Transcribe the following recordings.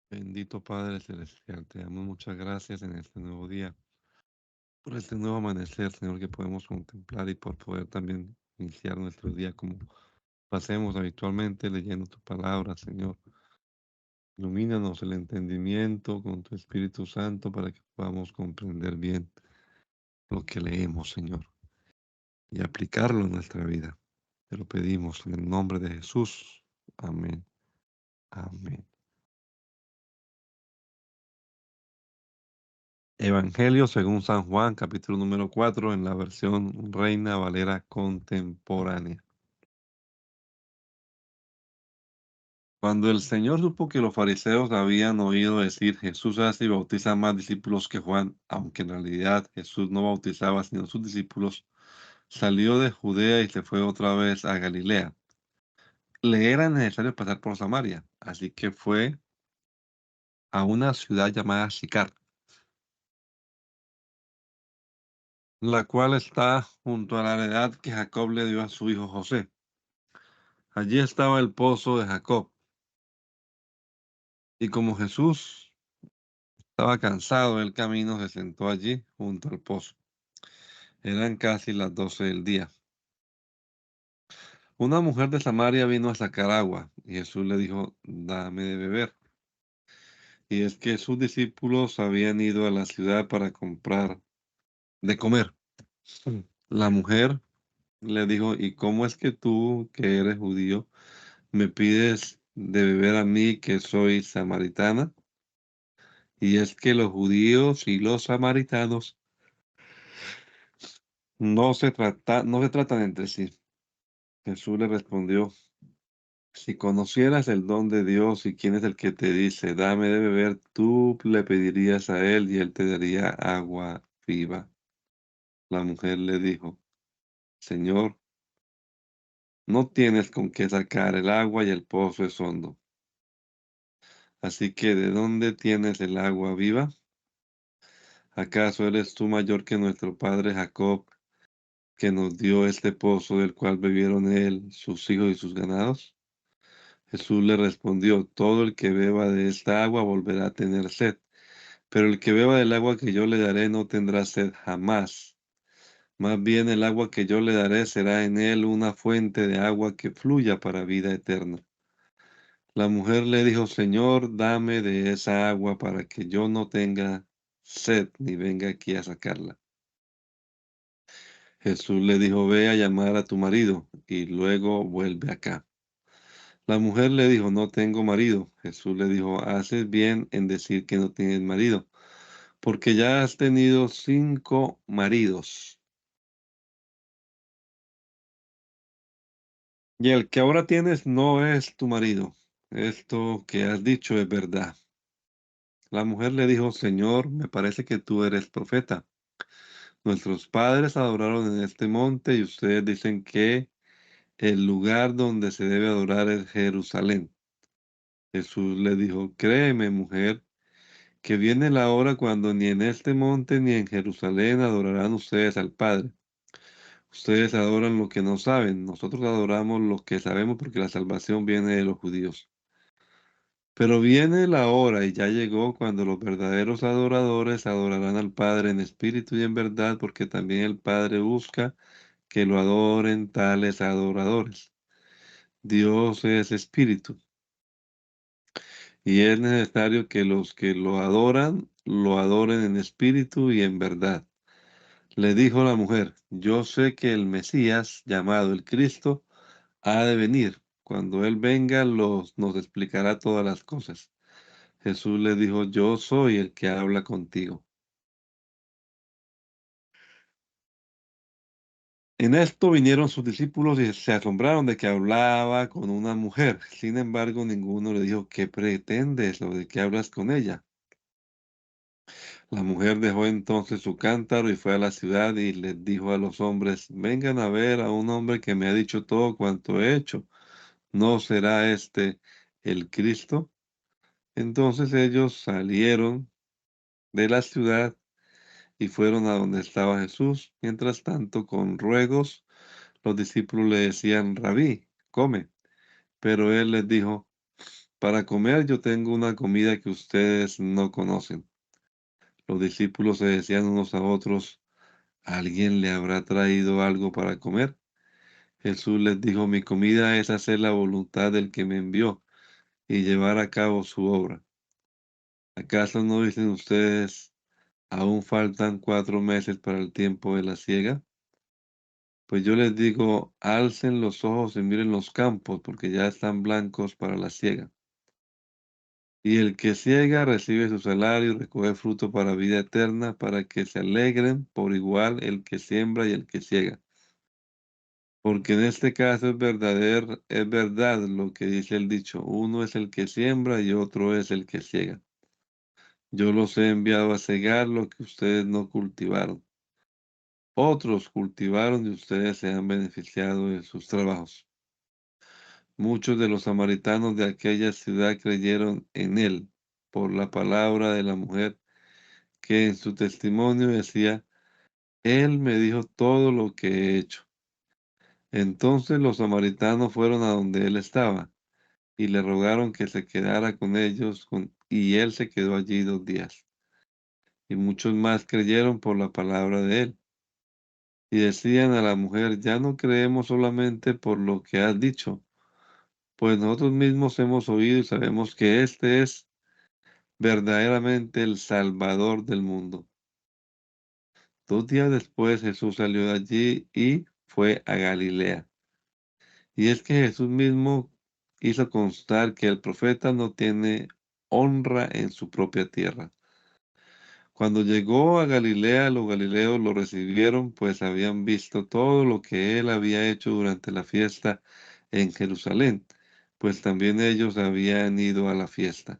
Bendito Padre Celestial, te damos muchas gracias en este nuevo día, por este nuevo amanecer, Señor, que podemos contemplar y por poder también iniciar nuestro día como lo hacemos habitualmente, leyendo tu palabra, Señor. Ilumínanos el entendimiento con tu Espíritu Santo para que podamos comprender bien lo que leemos, Señor, y aplicarlo en nuestra vida. Te lo pedimos en el nombre de Jesús. Amén. Amén. Evangelio según San Juan, capítulo número 4, en la versión Reina Valera contemporánea. Cuando el Señor supo que los fariseos habían oído decir, Jesús hace y bautiza más discípulos que Juan, aunque en realidad Jesús no bautizaba sino sus discípulos, salió de Judea y se fue otra vez a Galilea. Le era necesario pasar por Samaria, así que fue a una ciudad llamada Sicar, la cual está junto a la heredad que Jacob le dio a su hijo José. Allí estaba el pozo de Jacob. Y como Jesús estaba cansado del camino, se sentó allí junto al pozo. Eran casi las 12 del día. Una mujer de Samaria vino a sacar agua, y Jesús le dijo, dame de beber. Y es que sus discípulos habían ido a la ciudad para comprar de comer. La mujer le dijo, ¿y cómo es que tú, que eres judío, me pides de beber a mí, que soy samaritana? Y es que los judíos y los samaritanos no se tratan entre sí. Jesús le respondió, si conocieras el don de Dios y quién es el que te dice, dame de beber, tú le pedirías a él y él te daría agua viva. La mujer le dijo, Señor, no tienes con qué sacar el agua y el pozo es hondo. Así que, ¿de dónde tienes el agua viva? ¿Acaso eres tú mayor que nuestro padre Jacob, que nos dio este pozo del cual bebieron él, sus hijos y sus ganados? Jesús le respondió, todo el que beba de esta agua volverá a tener sed, pero el que beba del agua que yo le daré no tendrá sed jamás. Más bien el agua que yo le daré será en él una fuente de agua que fluya para vida eterna. La mujer le dijo, Señor, dame de esa agua para que yo no tenga sed ni venga aquí a sacarla. Jesús le dijo, ve a llamar a tu marido y luego vuelve acá. La mujer le dijo, no tengo marido. Jesús le dijo, haces bien en decir que no tienes marido, porque ya has tenido 5 maridos, y el que ahora tienes no es tu marido. Esto que has dicho es verdad. La mujer le dijo, Señor, me parece que tú eres profeta. Nuestros padres adoraron en este monte y ustedes dicen que el lugar donde se debe adorar es Jerusalén. Jesús le dijo, créeme, mujer, que viene la hora cuando ni en este monte ni en Jerusalén adorarán ustedes al Padre. Ustedes adoran lo que no saben, nosotros adoramos lo que sabemos porque la salvación viene de los judíos. Pero viene la hora y ya llegó cuando los verdaderos adoradores adorarán al Padre en espíritu y en verdad, porque también el Padre busca que lo adoren tales adoradores. Dios es espíritu y es necesario que los que lo adoren en espíritu y en verdad. Le dijo la mujer, yo sé que el Mesías, llamado el Cristo, ha de venir. Cuando Él venga, nos explicará todas las cosas. Jesús le dijo, yo soy el que habla contigo. En esto vinieron sus discípulos y se asombraron de que hablaba con una mujer. Sin embargo, ninguno le dijo, ¿qué pretendes o de qué hablas con ella? La mujer dejó entonces su cántaro y fue a la ciudad y les dijo a los hombres, vengan a ver a un hombre que me ha dicho todo cuanto he hecho. ¿No será este el Cristo? Entonces ellos salieron de la ciudad y fueron a donde estaba Jesús. Mientras tanto, con ruegos, los discípulos le decían, Rabí, come. Pero él les dijo, Para comer yo tengo una comida que ustedes no conocen. Los discípulos se decían unos a otros, ¿alguien le habrá traído algo para comer? Jesús les dijo, mi comida es hacer la voluntad del que me envió y llevar a cabo su obra. ¿Acaso no dicen ustedes, aún faltan 4 meses para el tiempo de la siega? Pues yo les digo, alcen los ojos y miren los campos, porque ya están blancos para la siega. Y el que ciega recibe su salario y recoge fruto para vida eterna, para que se alegren por igual el que siembra y el que ciega. Porque en este caso es verdad lo que dice el dicho, uno es el que siembra y otro es el que ciega. Yo los he enviado a cegar lo que ustedes no cultivaron. Otros cultivaron y ustedes se han beneficiado de sus trabajos. Muchos de los samaritanos de aquella ciudad creyeron en él por la palabra de la mujer que en su testimonio decía, él me dijo todo lo que he hecho. Entonces los samaritanos fueron a donde él estaba y le rogaron que se quedara con ellos y él se quedó allí 2 días. Y muchos más creyeron por la palabra de él. Y decían a la mujer, ya no creemos solamente por lo que has dicho, pues nosotros mismos hemos oído y sabemos que este es verdaderamente el Salvador del mundo. 2 días después Jesús salió de allí y fue a Galilea. Y es que Jesús mismo hizo constar que el profeta no tiene honra en su propia tierra. Cuando llegó a Galilea, los galileos lo recibieron, pues habían visto todo lo que él había hecho durante la fiesta en Jerusalén, pues también ellos habían ido a la fiesta.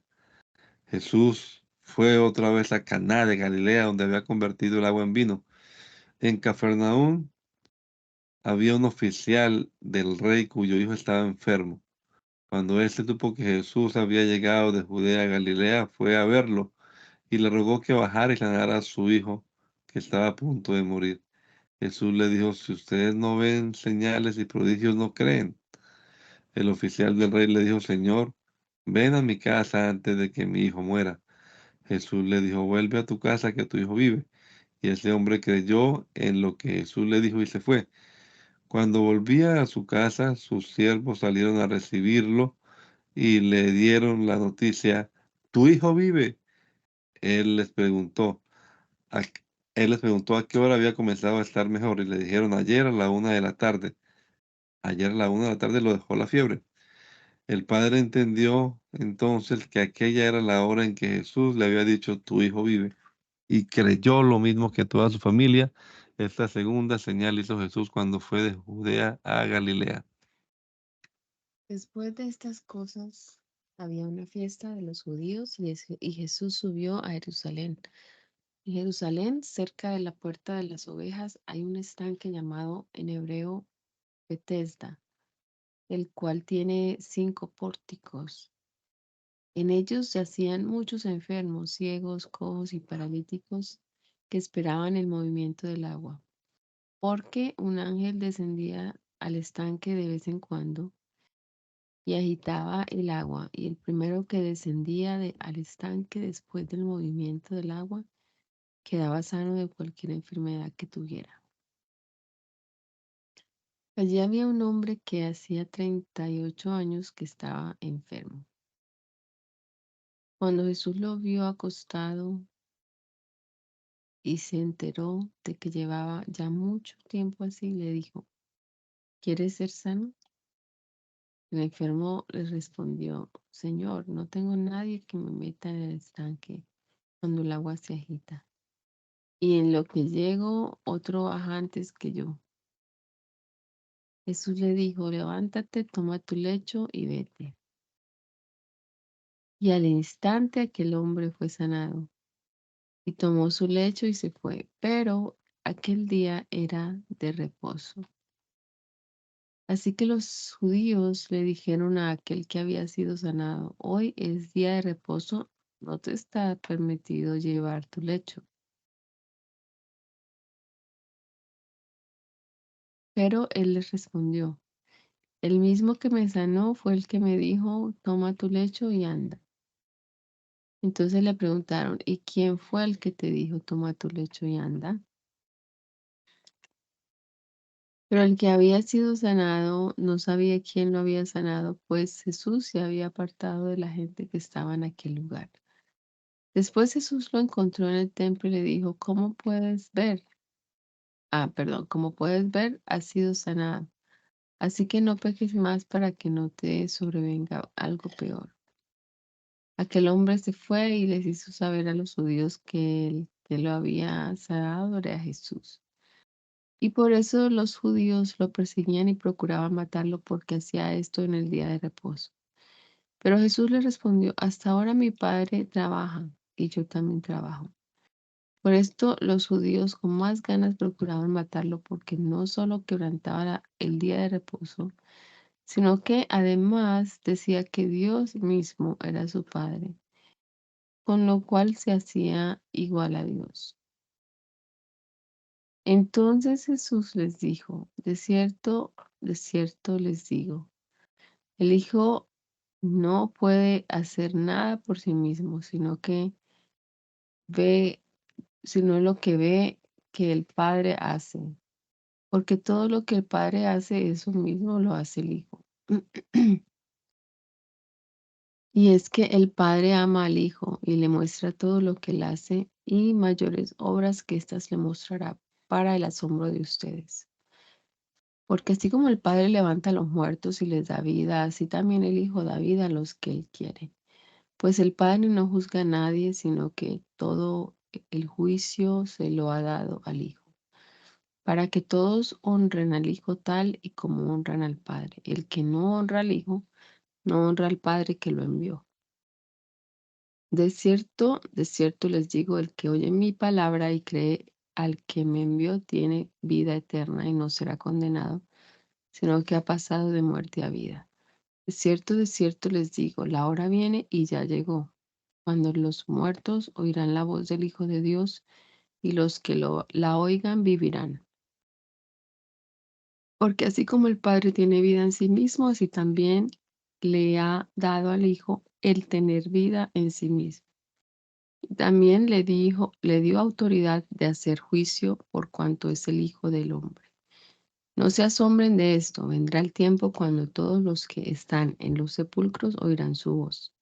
Jesús fue otra vez a Caná de Galilea, donde había convertido el agua en vino. En Cafarnaúm había un oficial del rey cuyo hijo estaba enfermo. Cuando éste supo que Jesús había llegado de Judea a Galilea, fue a verlo y le rogó que bajara y sanara a su hijo, que estaba a punto de morir. Jesús le dijo, si ustedes no ven señales y prodigios, no creen. El oficial del rey le dijo, Señor, ven a mi casa antes de que mi hijo muera. Jesús le dijo, vuelve a tu casa que tu hijo vive. Y ese hombre creyó en lo que Jesús le dijo y se fue. Cuando volvía a su casa, sus siervos salieron a recibirlo y le dieron la noticia, tu hijo vive. Él les preguntó, a, él les preguntó a qué hora había comenzado a estar mejor y le dijeron ayer a la 1 de la tarde. Ayer a la 1 de la tarde lo dejó la fiebre. El padre entendió entonces que aquella era la hora en que Jesús le había dicho, tu hijo vive. Y creyó lo mismo que toda su familia. Esta segunda señal hizo Jesús cuando fue de Judea a Galilea. Después de estas cosas, había una fiesta de los judíos y Jesús subió a Jerusalén. En Jerusalén, cerca de la puerta de las ovejas, hay un estanque llamado en hebreo Betesda, el cual tiene 5 pórticos. En ellos yacían muchos enfermos, ciegos, cojos y paralíticos que esperaban el movimiento del agua, porque un ángel descendía al estanque de vez en cuando y agitaba el agua, y el primero que descendía al estanque después del movimiento del agua quedaba sano de cualquier enfermedad que tuviera. Allí había un hombre que hacía 38 años que estaba enfermo. Cuando Jesús lo vio acostado y se enteró de que llevaba ya mucho tiempo así, le dijo, ¿quieres ser sano? El enfermo le respondió, Señor, no tengo nadie que me meta en el estanque cuando el agua se agita. Y en lo que llego, otro baja antes que yo. Jesús le dijo, levántate, toma tu lecho y vete. Y al instante aquel hombre fue sanado y tomó su lecho y se fue. Pero aquel día era de reposo. Así que los judíos le dijeron a aquel que había sido sanado, hoy es día de reposo, no te está permitido llevar tu lecho. Pero él les respondió, El mismo que me sanó fue el que me dijo, toma tu lecho y anda. Entonces le preguntaron, ¿y quién fue el que te dijo, toma tu lecho y anda? Pero el que había sido sanado no sabía quién lo había sanado, pues Jesús se había apartado de la gente que estaba en aquel lugar. Después Jesús lo encontró en el templo y le dijo, ¿cómo puedes ver? Perdón, como puedes ver, has sido sanado. Así que no peques más para que no te sobrevenga algo peor. Aquel hombre se fue y les hizo saber a los judíos que el que lo había sanado era Jesús. Y por eso los judíos lo perseguían y procuraban matarlo porque hacía esto en el día de reposo. Pero Jesús le respondió, hasta ahora mi Padre trabaja y yo también trabajo. Por esto los judíos con más ganas procuraban matarlo porque no solo quebrantaba el día de reposo, sino que además decía que Dios mismo era su Padre, con lo cual se hacía igual a Dios. Entonces Jesús les dijo, de cierto les digo, el Hijo no puede hacer nada por sí mismo, ve, sino lo que ve que el Padre hace, porque todo lo que el Padre hace, eso mismo lo hace el Hijo. Y es que el Padre ama al Hijo y le muestra todo lo que él hace y mayores obras que éstas le mostrará para el asombro de ustedes. Porque así como el Padre levanta a los muertos y les da vida, así también el Hijo da vida a los que él quiere. Pues el Padre no juzga a nadie, sino que todo el juicio se lo ha dado al Hijo, para que todos honren al Hijo tal y como honran al Padre. El que no honra al Hijo, no honra al Padre que lo envió. De cierto les digo, el que oye mi palabra y cree al que me envió tiene vida eterna y no será condenado, sino que ha pasado de muerte a vida. De cierto les digo, la hora viene y ya llegó, cuando los muertos oirán la voz del Hijo de Dios y los que la oigan vivirán. Porque así como el Padre tiene vida en sí mismo, así también le ha dado al Hijo el tener vida en sí mismo. También le dio autoridad de hacer juicio por cuanto es el Hijo del Hombre. No se asombren de esto, vendrá el tiempo cuando todos los que están en los sepulcros oirán su voz.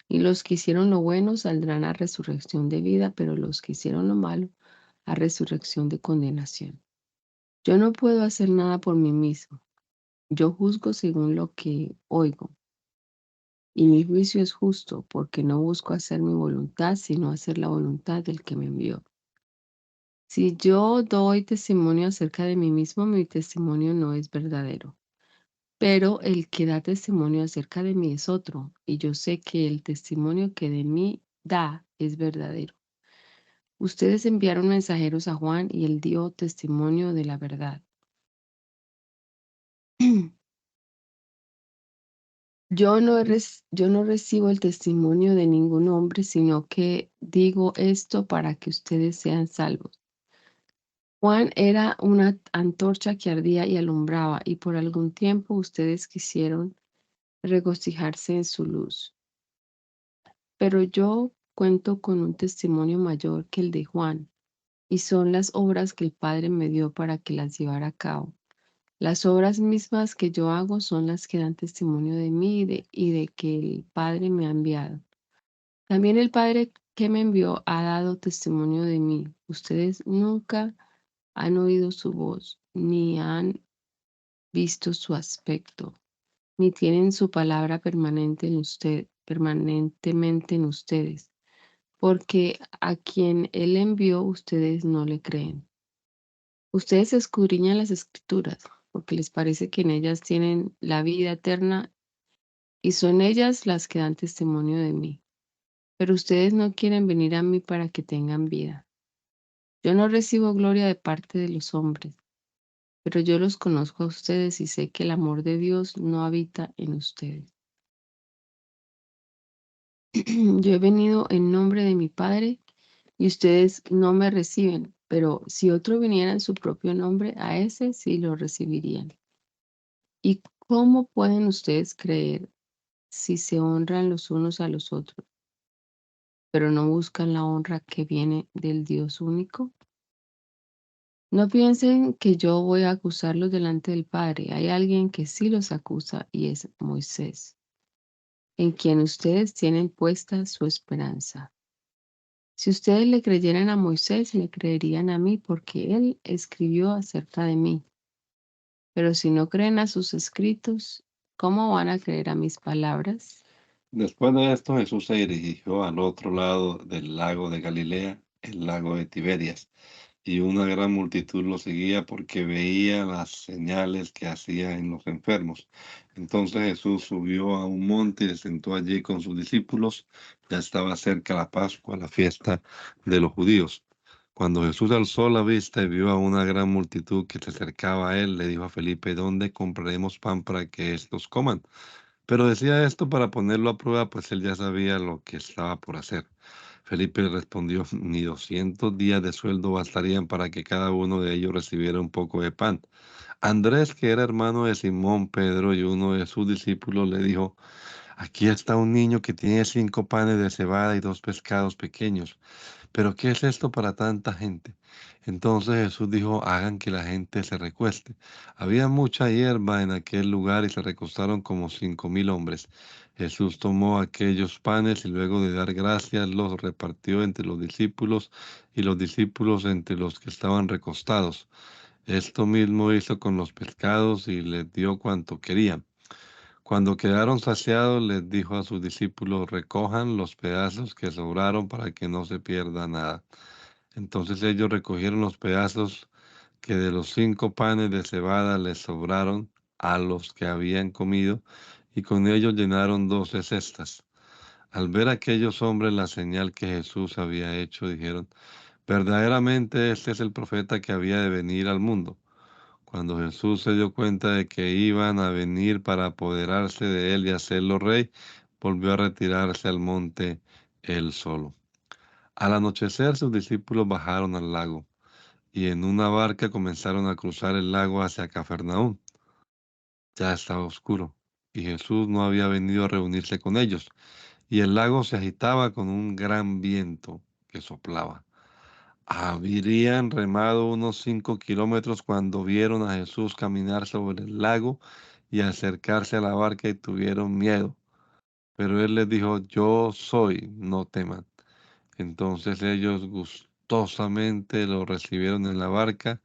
Y los que hicieron lo bueno saldrán a resurrección de vida, pero los que hicieron lo malo a resurrección de condenación. Yo no puedo hacer nada por mí mismo. Yo juzgo según lo que oigo. Y mi juicio es justo, porque no busco hacer mi voluntad, sino hacer la voluntad del que me envió. Si yo doy testimonio acerca de mí mismo, mi testimonio no es verdadero. Pero el que da testimonio acerca de mí es otro, y yo sé que el testimonio que de mí da es verdadero. Ustedes enviaron mensajeros a Juan y él dio testimonio de la verdad. Yo no recibo el testimonio de ningún hombre, sino que digo esto para que ustedes sean salvos. Juan era una antorcha que ardía y alumbraba, y por algún tiempo ustedes quisieron regocijarse en su luz. Pero yo cuento con un testimonio mayor que el de Juan, y son las obras que el Padre me dio para que las llevara a cabo. Las obras mismas que yo hago son las que dan testimonio de mí y de que el Padre me ha enviado. También el Padre que me envió ha dado testimonio de mí. Ustedes nunca han oído su voz, ni han visto su aspecto, ni tienen su palabra permanentemente en ustedes, porque a quien Él envió ustedes no le creen. Ustedes escudriñan las escrituras, porque les parece que en ellas tienen la vida eterna y son ellas las que dan testimonio de mí. Pero ustedes no quieren venir a mí para que tengan vida. Yo no recibo gloria de parte de los hombres, pero yo los conozco a ustedes y sé que el amor de Dios no habita en ustedes. Yo he venido en nombre de mi Padre y ustedes no me reciben, pero si otro viniera en su propio nombre, a ese sí lo recibirían. Y ¿Cómo pueden ustedes creer si se honran los unos a los otros, pero no buscan la honra que viene del Dios único? No piensen que yo voy a acusarlos delante del Padre. Hay alguien que sí los acusa y es Moisés, en quien ustedes tienen puesta su esperanza. Si ustedes le creyeran a Moisés, le creerían a mí porque él escribió acerca de mí. Pero si no creen a sus escritos, ¿cómo van a creer a mis palabras? Después de esto, Jesús se dirigió al otro lado del lago de Galilea, el lago de Tiberias, y una gran multitud lo seguía porque veía las señales que hacía en los enfermos. Entonces Jesús subió a un monte y se sentó allí con sus discípulos. Ya estaba cerca la Pascua, la fiesta de los judíos. Cuando Jesús alzó la vista y vio a una gran multitud que se acercaba a él, le dijo a Felipe: ¿Dónde compraremos pan para que estos coman? Pero decía esto para ponerlo a prueba, pues él ya sabía lo que estaba por hacer. Felipe le respondió: Ni 200 días de sueldo bastarían para que cada uno de ellos recibiera un poco de pan. Andrés, que era hermano de Simón Pedro y uno de sus discípulos, le dijo: Aquí está un niño que tiene 5 panes de cebada y 2 pescados pequeños. ¿Pero qué es esto para tanta gente? Entonces Jesús dijo: Hagan que la gente se recueste. Había mucha hierba en aquel lugar y se recostaron como 5.000 hombres. Jesús tomó aquellos panes y luego de dar gracias los repartió entre los discípulos y los discípulos entre los que estaban recostados. Esto mismo hizo con los pescados y les dio cuanto querían. Cuando quedaron saciados, les dijo a sus discípulos: Recojan los pedazos que sobraron para que no se pierda nada. Entonces ellos recogieron los pedazos que de los 5 panes de cebada les sobraron a los que habían comido, y con ellos llenaron 12 cestas. Al ver aquellos hombres la señal que Jesús había hecho, dijeron: Verdaderamente este es el profeta que había de venir al mundo. Cuando Jesús se dio cuenta de que iban a venir para apoderarse de él y hacerlo rey, volvió a retirarse al monte él solo. Al anochecer, sus discípulos bajaron al lago y en una barca comenzaron a cruzar el lago hacia Cafarnaúm. Ya estaba oscuro y Jesús no había venido a reunirse con ellos, y el lago se agitaba con un gran viento que soplaba. Habrían remado unos 5 kilómetros cuando vieron a Jesús caminar sobre el lago y acercarse a la barca y tuvieron miedo. Pero él les dijo: Yo soy, no teman. Entonces ellos gustosamente lo recibieron en la barca,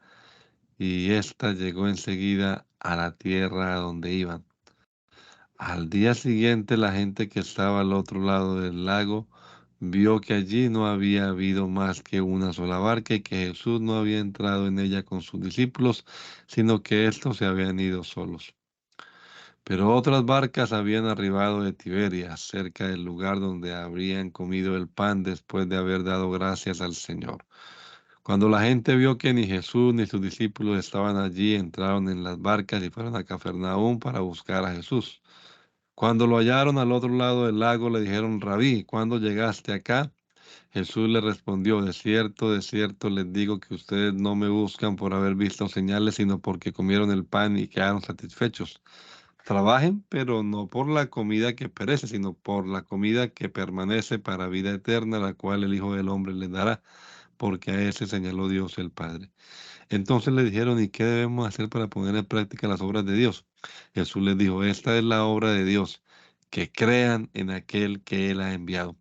y ésta llegó enseguida a la tierra a donde iban. Al día siguiente, la gente que estaba al otro lado del lago vio que allí no había habido más que una sola barca y que Jesús no había entrado en ella con sus discípulos, sino que éstos se habían ido solos. Pero otras barcas habían arribado de Tiberias, cerca del lugar donde habrían comido el pan después de haber dado gracias al Señor. Cuando la gente vio que ni Jesús ni sus discípulos estaban allí, entraron en las barcas y fueron a Cafarnaúm para buscar a Jesús. Cuando lo hallaron al otro lado del lago, le dijeron: Rabí, ¿cuándo llegaste acá? Jesús le respondió: de cierto les digo que ustedes no me buscan por haber visto señales, sino porque comieron el pan y quedaron satisfechos. Trabajen, pero no por la comida que perece, sino por la comida que permanece para vida eterna, la cual el Hijo del Hombre les dará, porque a ese señaló Dios el Padre. Entonces le dijeron: ¿Y qué debemos hacer para poner en práctica las obras de Dios? Jesús les dijo: Esta es la obra de Dios, que crean en aquel que Él ha enviado.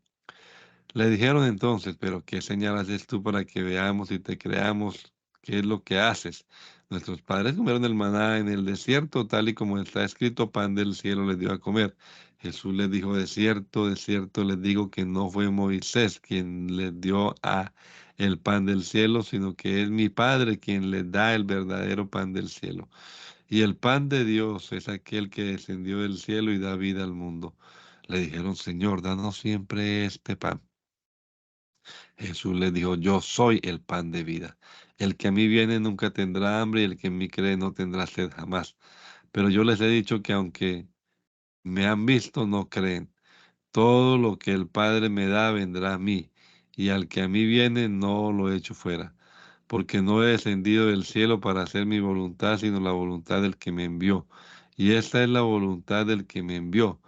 Le dijeron entonces: ¿Pero qué señal haces tú para que veamos y te creamos? ¿Qué es lo que haces? Nuestros padres comieron el maná en el desierto, tal y como está escrito: pan del cielo les dio a comer. Jesús les dijo: de cierto les digo que no fue Moisés quien les dio el pan del cielo, sino que es mi Padre quien les da el verdadero pan del cielo. Y el pan de Dios es aquel que descendió del cielo y da vida al mundo. Le dijeron: Señor, danos siempre este pan. Jesús les dijo: Yo soy el pan de vida. El que a mí viene nunca tendrá hambre, y el que en mí cree no tendrá sed jamás. Pero yo les he dicho que aunque me han visto, no creen. Todo lo que el Padre me da vendrá a mí, y al que a mí viene no lo echo fuera, porque no he descendido del cielo para hacer mi voluntad, sino la voluntad del que me envió. y esta es la voluntad del que me envió,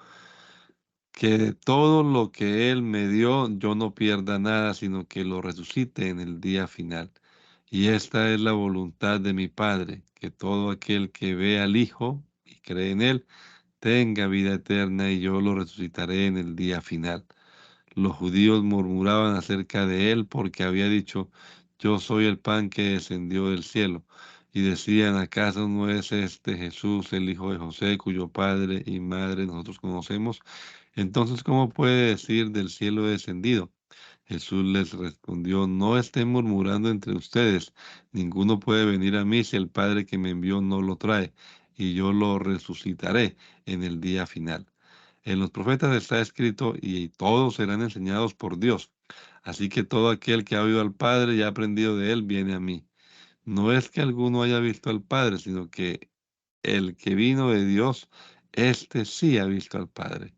que de todo lo que Él me dio yo no pierda nada, sino que lo resucite en el día final. Y esta es la voluntad de mi Padre, que todo aquel que ve al Hijo y cree en Él, tenga vida eterna y yo lo resucitaré en el día final. Los judíos murmuraban acerca de él porque había dicho, yo soy el pan que descendió del cielo. Y decían, ¿acaso no es este Jesús, el hijo de José, cuyo padre y madre nosotros conocemos? Entonces, ¿cómo puede decir del cielo he descendido? Jesús les respondió, no estén murmurando entre ustedes, ninguno puede venir a mí si el Padre que me envió no lo trae, y yo lo resucitaré en el día final. En los profetas está escrito, y todos serán enseñados por Dios. Así que todo aquel que ha oído al Padre y ha aprendido de él, viene a mí. No es que alguno haya visto al Padre, sino que el que vino de Dios, este sí ha visto al Padre.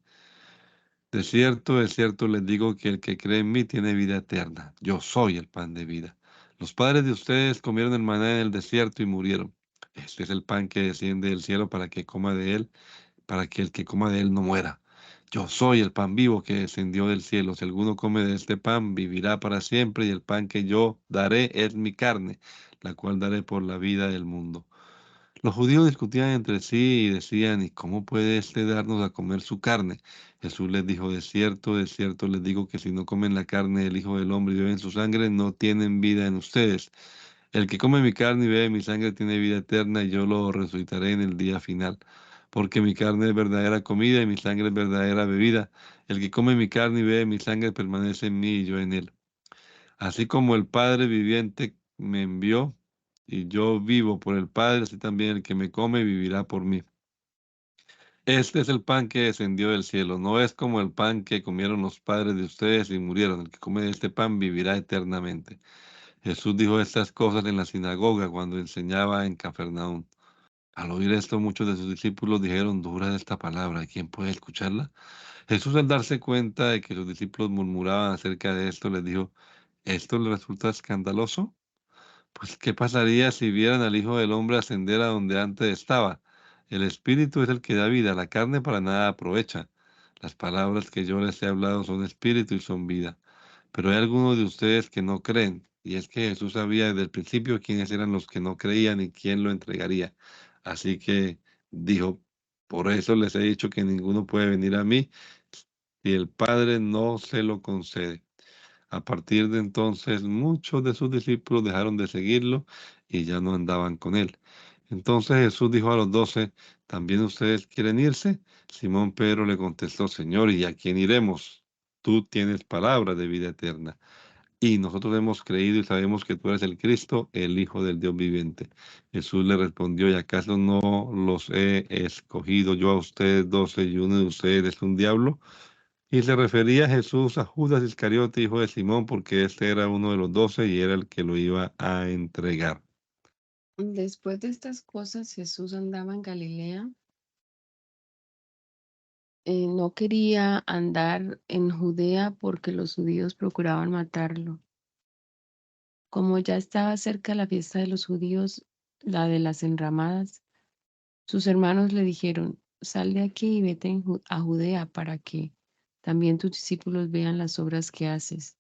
De cierto les digo que el que cree en mí tiene vida eterna. Yo soy el pan de vida. Los padres de ustedes comieron el maná en el desierto y murieron. Este es el pan que desciende del cielo para que coma de él, para que el que coma de él no muera. Yo soy el pan vivo que descendió del cielo. Si alguno come de este pan, vivirá para siempre, y el pan que yo daré es mi carne, la cual daré por la vida del mundo. Los judíos discutían entre sí y decían, ¿y cómo puede éste darnos a comer su carne? Jesús les dijo, de cierto les digo que si no comen la carne del Hijo del Hombre y beben su sangre, no tienen vida en ustedes. El que come mi carne y bebe mi sangre tiene vida eterna y yo lo resucitaré en el día final. Porque mi carne es verdadera comida y mi sangre es verdadera bebida. El que come mi carne y bebe mi sangre permanece en mí y yo en él. Así como el Padre viviente me envió y yo vivo por el Padre, así también el que me come vivirá por mí. Este es el pan que descendió del cielo, no es como el pan que comieron los padres de ustedes y murieron. El que come de este pan vivirá eternamente. Jesús dijo estas cosas en la sinagoga cuando enseñaba en Cafarnaúm. Al oír esto, muchos de sus discípulos dijeron, dura esta palabra, ¿quién puede escucharla? Jesús, al darse cuenta de que sus discípulos murmuraban acerca de esto, les dijo, ¿esto les resulta escandaloso? Pues, ¿qué pasaría si vieran al Hijo del Hombre ascender a donde antes estaba? El Espíritu es el que da vida, la carne para nada aprovecha. Las palabras que yo les he hablado son espíritu y son vida. Pero hay algunos de ustedes que no creen, y es que Jesús sabía desde el principio quiénes eran los que no creían y quién lo entregaría. Así que dijo, por eso les he dicho que ninguno puede venir a mí si el Padre no se lo concede. A partir de entonces, muchos de sus discípulos dejaron de seguirlo y ya no andaban con él. Entonces Jesús dijo a los 12, ¿también ustedes quieren irse? Simón Pedro le contestó, Señor, ¿y a quién iremos? Tú tienes palabra de vida eterna. Y nosotros hemos creído y sabemos que tú eres el Cristo, el Hijo del Dios viviente. Jesús le respondió, ¿y acaso no los he escogido yo a ustedes 12 y uno de ustedes es un diablo? Y se refería Jesús a Judas Iscariote, hijo de Simón, porque este era uno de los 12 y era el que lo iba a entregar. Después de estas cosas, Jesús andaba en Galilea. No quería andar en Judea porque los judíos procuraban matarlo. Como ya estaba cerca la fiesta de los judíos, la de las enramadas, sus hermanos le dijeron, sal de aquí y vete a Judea para que también tus discípulos vean las obras que haces.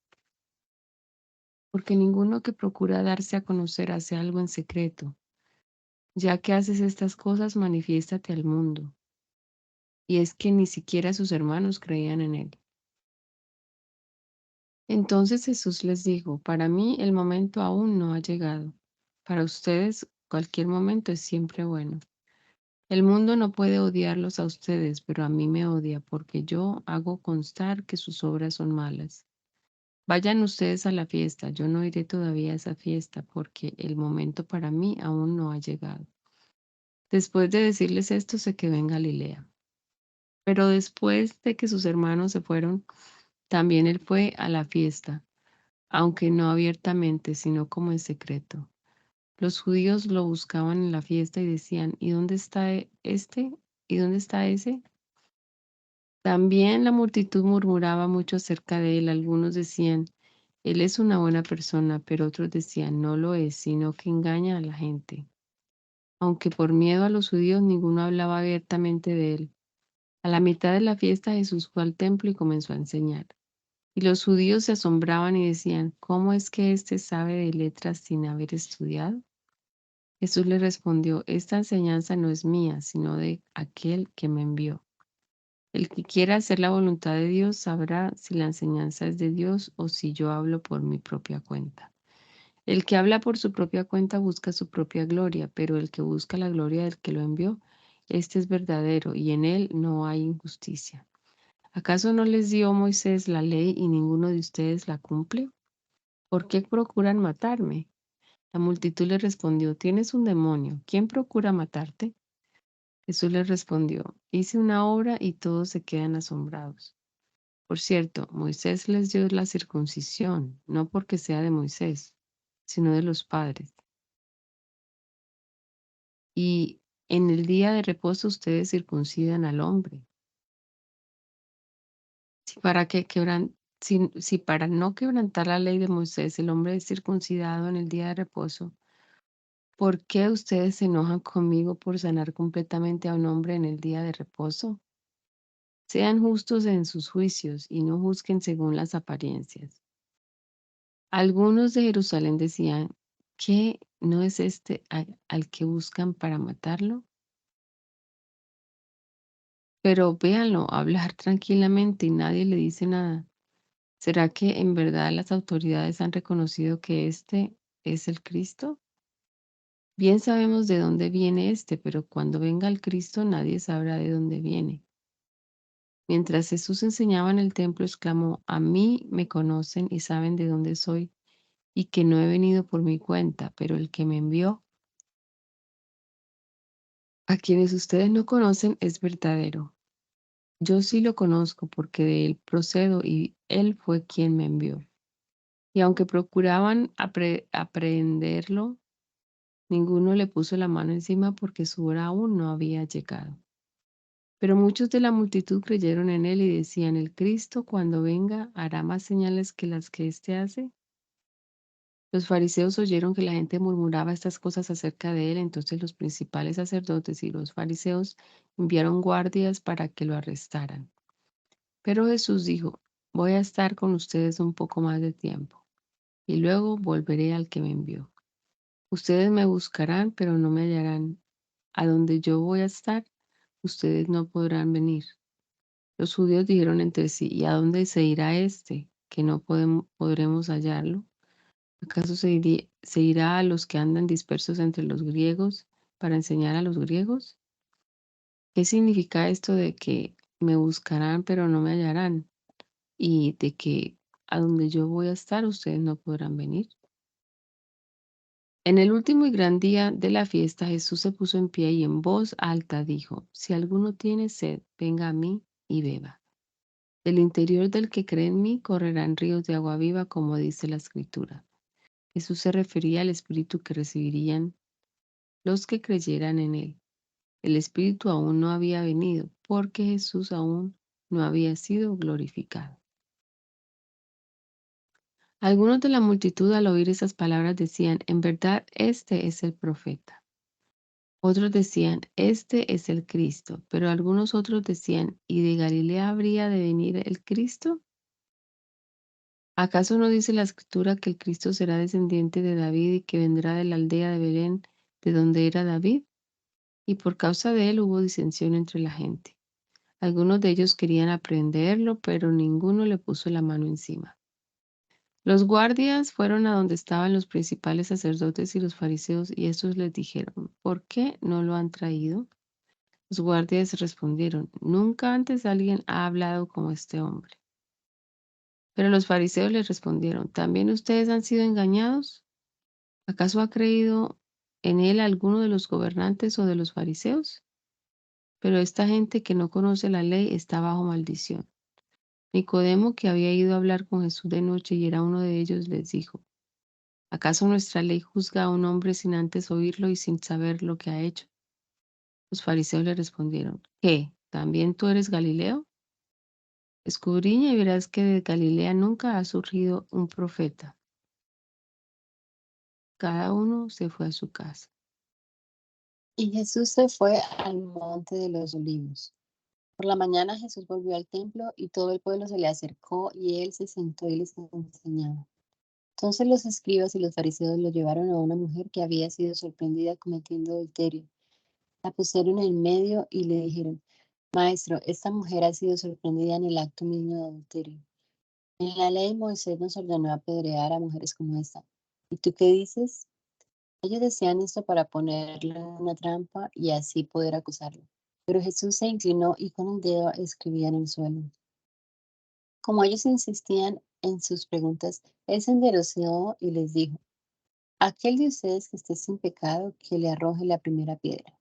Porque ninguno que procura darse a conocer hace algo en secreto. Ya que haces estas cosas, manifiéstate al mundo. Y es que ni siquiera sus hermanos creían en él. Entonces Jesús les dijo, para mí el momento aún no ha llegado. Para ustedes cualquier momento es siempre bueno. El mundo no puede odiarlos a ustedes, pero a mí me odia porque yo hago constar que sus obras son malas. Vayan ustedes a la fiesta, yo no iré todavía a esa fiesta porque el momento para mí aún no ha llegado. Después de decirles esto, se quedó en Galilea. Pero después de que sus hermanos se fueron, también él fue a la fiesta, aunque no abiertamente, sino como en secreto. Los judíos lo buscaban en la fiesta y decían, ¿y dónde está este? ¿Y dónde está ese? También la multitud murmuraba mucho acerca de él. Algunos decían, él es una buena persona, pero otros decían, no lo es, sino que engaña a la gente. aunque por miedo a los judíos ninguno hablaba abiertamente de él. A la mitad de la fiesta Jesús fue al templo y comenzó a enseñar. Y los judíos se asombraban y decían, ¿cómo es que éste sabe de letras sin haber estudiado? Jesús le respondió, esta enseñanza no es mía, sino de aquel que me envió. El que quiera hacer la voluntad de Dios sabrá si la enseñanza es de Dios o si yo hablo por mi propia cuenta. El que habla por su propia cuenta busca su propia gloria, pero el que busca la gloria del que lo envió, este es verdadero y en él no hay injusticia. ¿Acaso no les dio Moisés la ley y ninguno de ustedes la cumple? ¿Por qué procuran matarme? La multitud le respondió, tienes un demonio, ¿quién procura matarte? Jesús les respondió, hice una obra y todos se quedan asombrados. Por cierto, Moisés les dio la circuncisión, no porque sea de Moisés, sino de los padres. Y en el día de reposo ustedes circuncidan al hombre. Si para, si para no quebrantar la ley de Moisés el hombre es circuncidado en el día de reposo, ¿por qué ustedes se enojan conmigo por sanar completamente a un hombre en el día de reposo? Sean justos en sus juicios y no juzguen según las apariencias. Algunos de Jerusalén decían, ¿qué no es este al que buscan para matarlo? Pero véanlo hablar tranquilamente y nadie le dice nada. ¿Será que en verdad las autoridades han reconocido que este es el Cristo? Bien sabemos de dónde viene este, pero cuando venga el Cristo nadie sabrá de dónde viene. Mientras Jesús enseñaba en el templo, exclamó, a mí me conocen y saben de dónde soy y que no he venido por mi cuenta, pero el que me envió, a quienes ustedes no conocen, es verdadero. Yo sí lo conozco porque de él procedo y él fue quien me envió. Y aunque procuraban aprehenderlo, ninguno le puso la mano encima porque su hora aún no había llegado. Pero muchos de la multitud creyeron en él y decían, el Cristo cuando venga hará más señales que las que éste hace. Los fariseos oyeron que la gente murmuraba estas cosas acerca de él, entonces los principales sacerdotes y los fariseos enviaron guardias para que lo arrestaran. Pero Jesús dijo, voy a estar con ustedes un poco más de tiempo y luego volveré al que me envió. Ustedes me buscarán, pero no me hallarán. A donde yo voy a estar, ustedes no podrán venir. Los judíos dijeron entre sí, ¿y a dónde se irá este, que no podremos hallarlo? ¿Acaso se irá a los que andan dispersos entre los griegos para enseñar a los griegos? ¿Qué significa esto de que me buscarán, pero no me hallarán? Y de que a donde yo voy a estar, ustedes no podrán venir. En el último y gran día de la fiesta, Jesús se puso en pie y en voz alta dijo, si alguno tiene sed, venga a mí y beba. Del interior del que cree en mí correrán ríos de agua viva, como dice la Escritura. Jesús se refería al Espíritu que recibirían los que creyeran en él. El Espíritu aún no había venido, porque Jesús aún no había sido glorificado. Algunos de la multitud al oír esas palabras decían, en verdad, este es el profeta. Otros decían, este es el Cristo, pero algunos otros decían, ¿y de Galilea habría de venir el Cristo? ¿Acaso no dice la Escritura que el Cristo será descendiente de David y que vendrá de la aldea de Belén, de donde era David? Y por causa de él hubo disensión entre la gente. Algunos de ellos querían aprehenderlo, pero ninguno le puso la mano encima. Los guardias fueron a donde estaban los principales sacerdotes y los fariseos, y estos les dijeron, ¿por qué no lo han traído? Los guardias respondieron, nunca antes alguien ha hablado como este hombre. Pero los fariseos les respondieron, ¿también ustedes han sido engañados? ¿Acaso ha creído en él alguno de los gobernantes o de los fariseos? Pero esta gente que no conoce la ley está bajo maldición. Nicodemo, que había ido a hablar con Jesús de noche y era uno de ellos, les dijo, ¿acaso nuestra ley juzga a un hombre sin antes oírlo y sin saber lo que ha hecho? Los fariseos le respondieron, ¿qué? ¿También tú eres Galileo? Escudriña y verás que de Galilea nunca ha surgido un profeta. Cada uno se fue a su casa. Y Jesús se fue al monte de los olivos. Por la mañana Jesús volvió al templo y todo el pueblo se le acercó y él se sentó y les enseñaba. Entonces los escribas y los fariseos lo llevaron a una mujer que había sido sorprendida cometiendo adulterio. La pusieron en medio y le dijeron, Maestro, esta mujer ha sido sorprendida en el acto mismo de adulterio. En la ley Moisés nos ordenó apedrear a mujeres como esta. ¿Y tú qué dices? Ellos decían esto para ponerle en una trampa y así poder acusarlo. Pero Jesús se inclinó y con el dedo escribía en el suelo. Como ellos insistían en sus preguntas, él se enderezó y les dijo, aquel de ustedes que esté sin pecado, que le arroje la primera piedra.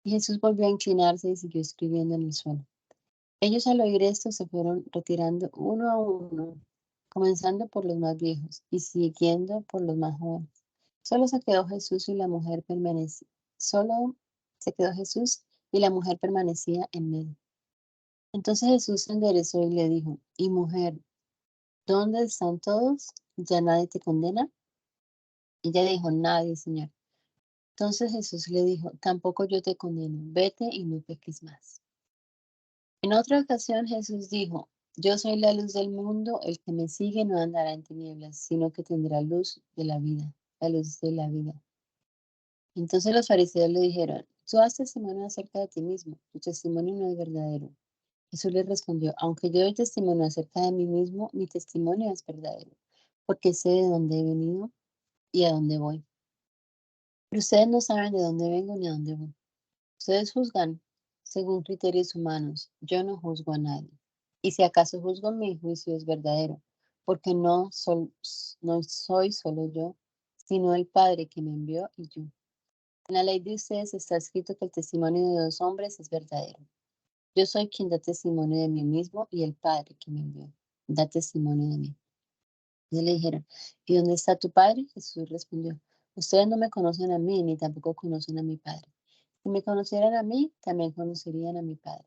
Y Jesús volvió a inclinarse y siguió escribiendo en el suelo. Ellos al oír esto se fueron retirando uno a uno, comenzando por los más viejos y siguiendo por los más jóvenes. Solo se quedó Jesús y la mujer permanecía. Solo se quedó Jesús y la mujer permanecía en medio. Entonces Jesús se enderezó y le dijo, y mujer, ¿dónde están todos? ¿Ya nadie te condena? Y ella dijo, nadie, Señor. Entonces Jesús le dijo, tampoco yo te condeno, vete y no peques más. En otra ocasión Jesús dijo, yo soy la luz del mundo, el que me sigue no andará en tinieblas, sino que tendrá luz de la vida, la luz de la vida. Entonces los fariseos le dijeron, tú has testimonio acerca de ti mismo, tu testimonio no es verdadero. Jesús les respondió, aunque yo doy testimonio acerca de mí mismo, mi testimonio es verdadero, porque sé de dónde he venido y a dónde voy. Pero ustedes no saben de dónde vengo ni a dónde voy. Ustedes juzgan según criterios humanos. Yo no juzgo a nadie. Y si acaso juzgo, mi juicio es verdadero, porque no soy solo yo, sino el Padre que me envió y yo. En la ley de ustedes está escrito que el testimonio de dos hombres es verdadero. Yo soy quien da testimonio de mí mismo y el Padre que me envió da testimonio de mí. Y le dijeron, ¿y dónde está tu Padre? Jesús respondió, ustedes no me conocen a mí ni tampoco conocen a mi Padre. Si me conocieran a mí, también conocerían a mi Padre.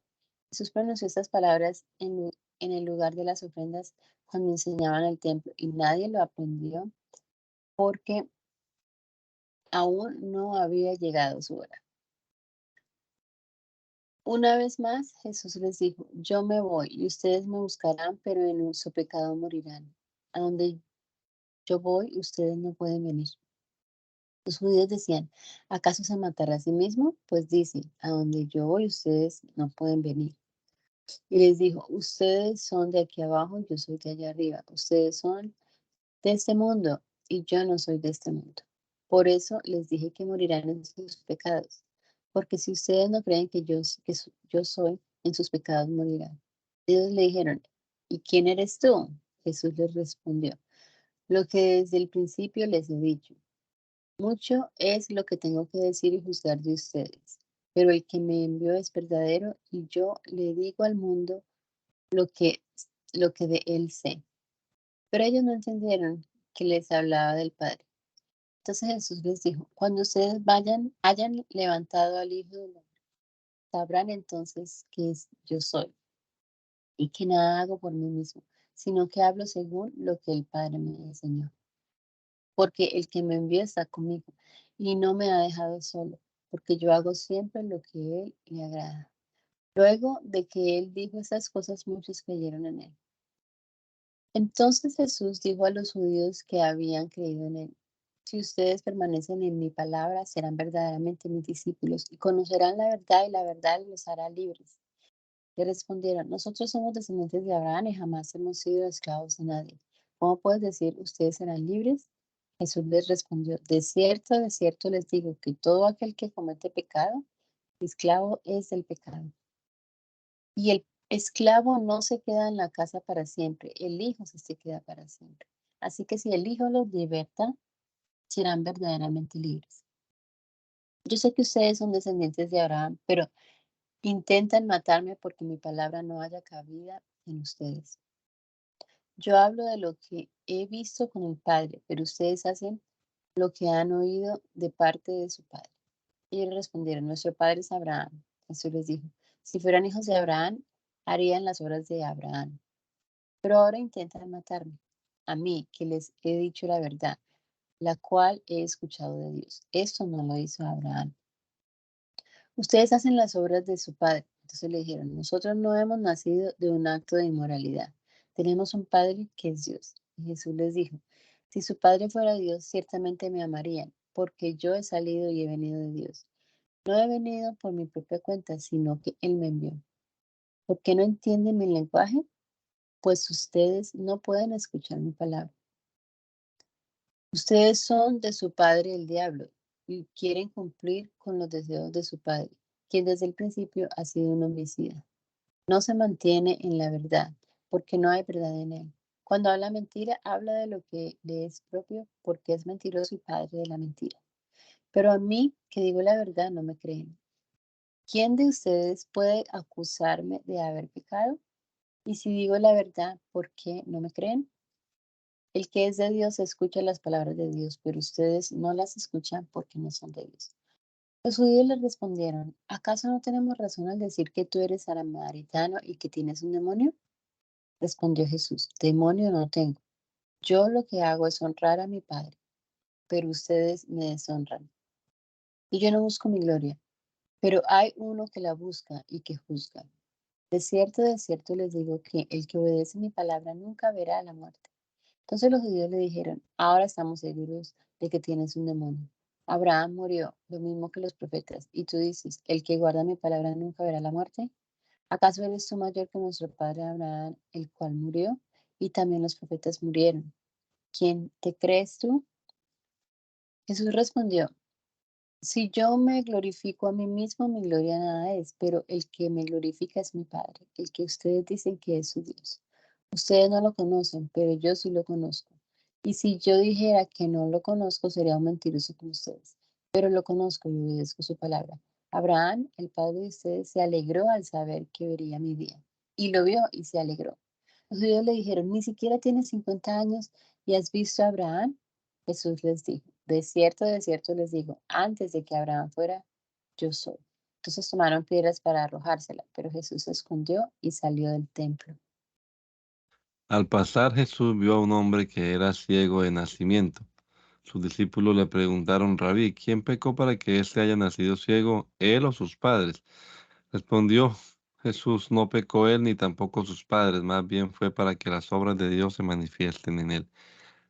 Jesús pronunció estas palabras en el lugar de las ofrendas cuando enseñaban el templo y nadie lo aprendió porque aún no había llegado su hora. Una vez más, Jesús les dijo, yo me voy y ustedes me buscarán, pero en su pecado morirán. A donde yo voy, ustedes no pueden venir. Los judíos decían, ¿acaso se matará a sí mismo? Pues dice, a donde yo voy, ustedes no pueden venir. Y les dijo, ustedes son de aquí abajo, yo soy de allá arriba. Ustedes son de este mundo y yo no soy de este mundo. Por eso les dije que morirán en sus pecados. Porque si ustedes no creen yo soy, en sus pecados morirán. Ellos le dijeron, ¿y quién eres tú? Jesús les respondió, lo que desde el principio les he dicho. Mucho es lo que tengo que decir y juzgar de ustedes, pero el que me envió es verdadero y yo le digo al mundo lo que, lo que de él sé. Pero ellos no entendieron que les hablaba del Padre. Entonces Jesús les dijo, cuando ustedes hayan levantado al Hijo del Hombre, sabrán entonces que yo soy y que nada hago por mí mismo, sino que hablo según lo que el Padre me enseñó. Porque el que me envió está conmigo y no me ha dejado solo, porque yo hago siempre lo que él le agrada. Luego de que él dijo esas cosas, muchos creyeron en él. Entonces Jesús dijo a los judíos que habían creído en él, si ustedes permanecen en mi palabra, serán verdaderamente mis discípulos y conocerán la verdad y la verdad los hará libres. Le respondieron, nosotros somos descendientes de Abraham y jamás hemos sido esclavos de nadie. ¿Cómo puedes decir, ustedes serán libres? Jesús les respondió, de cierto les digo que todo aquel que comete pecado, esclavo es del pecado. Y el esclavo no se queda en la casa para siempre, el hijo sí se queda para siempre. Así que si el hijo los liberta, serán verdaderamente libres. Yo sé que ustedes son descendientes de Abraham, pero intentan matarme porque mi palabra no haya cabida en ustedes. Yo hablo de lo que he visto con el Padre, pero ustedes hacen lo que han oído de parte de su Padre. Y ellos respondieron, nuestro Padre es Abraham. Jesús les dijo, si fueran hijos de Abraham, harían las obras de Abraham. Pero ahora intentan matarme, a mí, que les he dicho la verdad, la cual he escuchado de Dios. Esto no lo hizo Abraham. Ustedes hacen las obras de su padre. Entonces le dijeron, nosotros no hemos nacido de un acto de inmoralidad. Tenemos un padre que es Dios. Y Jesús les dijo, si su padre fuera Dios, ciertamente me amarían, porque yo he salido y he venido de Dios. No he venido por mi propia cuenta, sino que Él me envió. ¿Por qué no entienden mi lenguaje? Pues ustedes no pueden escuchar mi palabra. Ustedes son de su padre el diablo y quieren cumplir con los deseos de su padre, quien desde el principio ha sido un homicida. No se mantiene en la verdad, porque no hay verdad en él. Cuando habla mentira, habla de lo que le es propio, porque es mentiroso y padre de la mentira. Pero a mí, que digo la verdad, no me creen. ¿Quién de ustedes puede acusarme de haber pecado? Y si digo la verdad, ¿por qué no me creen? El que es de Dios escucha las palabras de Dios, pero ustedes no las escuchan porque no son de Dios. Los judíos le respondieron, ¿acaso no tenemos razón al decir que tú eres samaritano y que tienes un demonio? Respondió Jesús, demonio no tengo. Yo lo que hago es honrar a mi Padre, pero ustedes me deshonran. Y yo no busco mi gloria, pero hay uno que la busca y que juzga. De cierto les digo que el que obedece mi palabra nunca verá la muerte. Entonces los judíos le dijeron, ahora estamos seguros de que tienes un demonio. Abraham murió, lo mismo que los profetas, y tú dices, el que guarda mi palabra nunca verá la muerte. ¿Acaso eres tú mayor que nuestro padre Abraham, el cual murió? Y también los profetas murieron. ¿Quién te crees tú? Jesús respondió, si yo me glorifico a mí mismo, mi gloria nada es, pero el que me glorifica es mi Padre, el que ustedes dicen que es su Dios. Ustedes no lo conocen, pero yo sí lo conozco. Y si yo dijera que no lo conozco, sería un mentiroso con ustedes. Pero lo conozco y obedezco su palabra. Abraham, el padre de ustedes, se alegró al saber que vería mi día. Y lo vio y se alegró. Los judíos le dijeron, ni siquiera tienes 50 años y has visto a Abraham. Jesús les dijo, de cierto les digo, antes de que Abraham fuera, yo soy. Entonces tomaron piedras para arrojársela, pero Jesús se escondió y salió del templo. Al pasar Jesús vio a un hombre que era ciego de nacimiento. Sus discípulos le preguntaron, Rabí, ¿quién pecó para que éste haya nacido ciego, él o sus padres? Respondió Jesús, no pecó él ni tampoco sus padres, más bien fue para que las obras de Dios se manifiesten en él.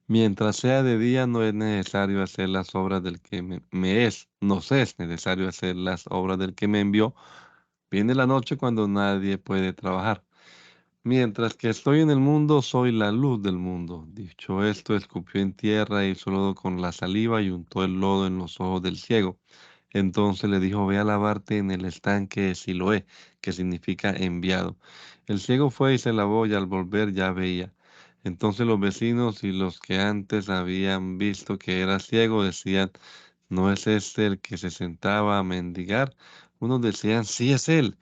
Mientras sea de día, no es necesario hacer las obras del que nos es necesario hacer las obras del que me envió. Viene la noche cuando nadie puede trabajar. Mientras que estoy en el mundo, soy la luz del mundo. Dicho esto, escupió en tierra, hizo lodo con la saliva y untó el lodo en los ojos del ciego. Entonces le dijo, ve a lavarte en el estanque de Siloé, que significa enviado. El ciego fue y se lavó y al volver ya veía. Entonces los vecinos y los que antes habían visto que era ciego decían, ¿no es este el que se sentaba a mendigar? Unos decían, sí es él.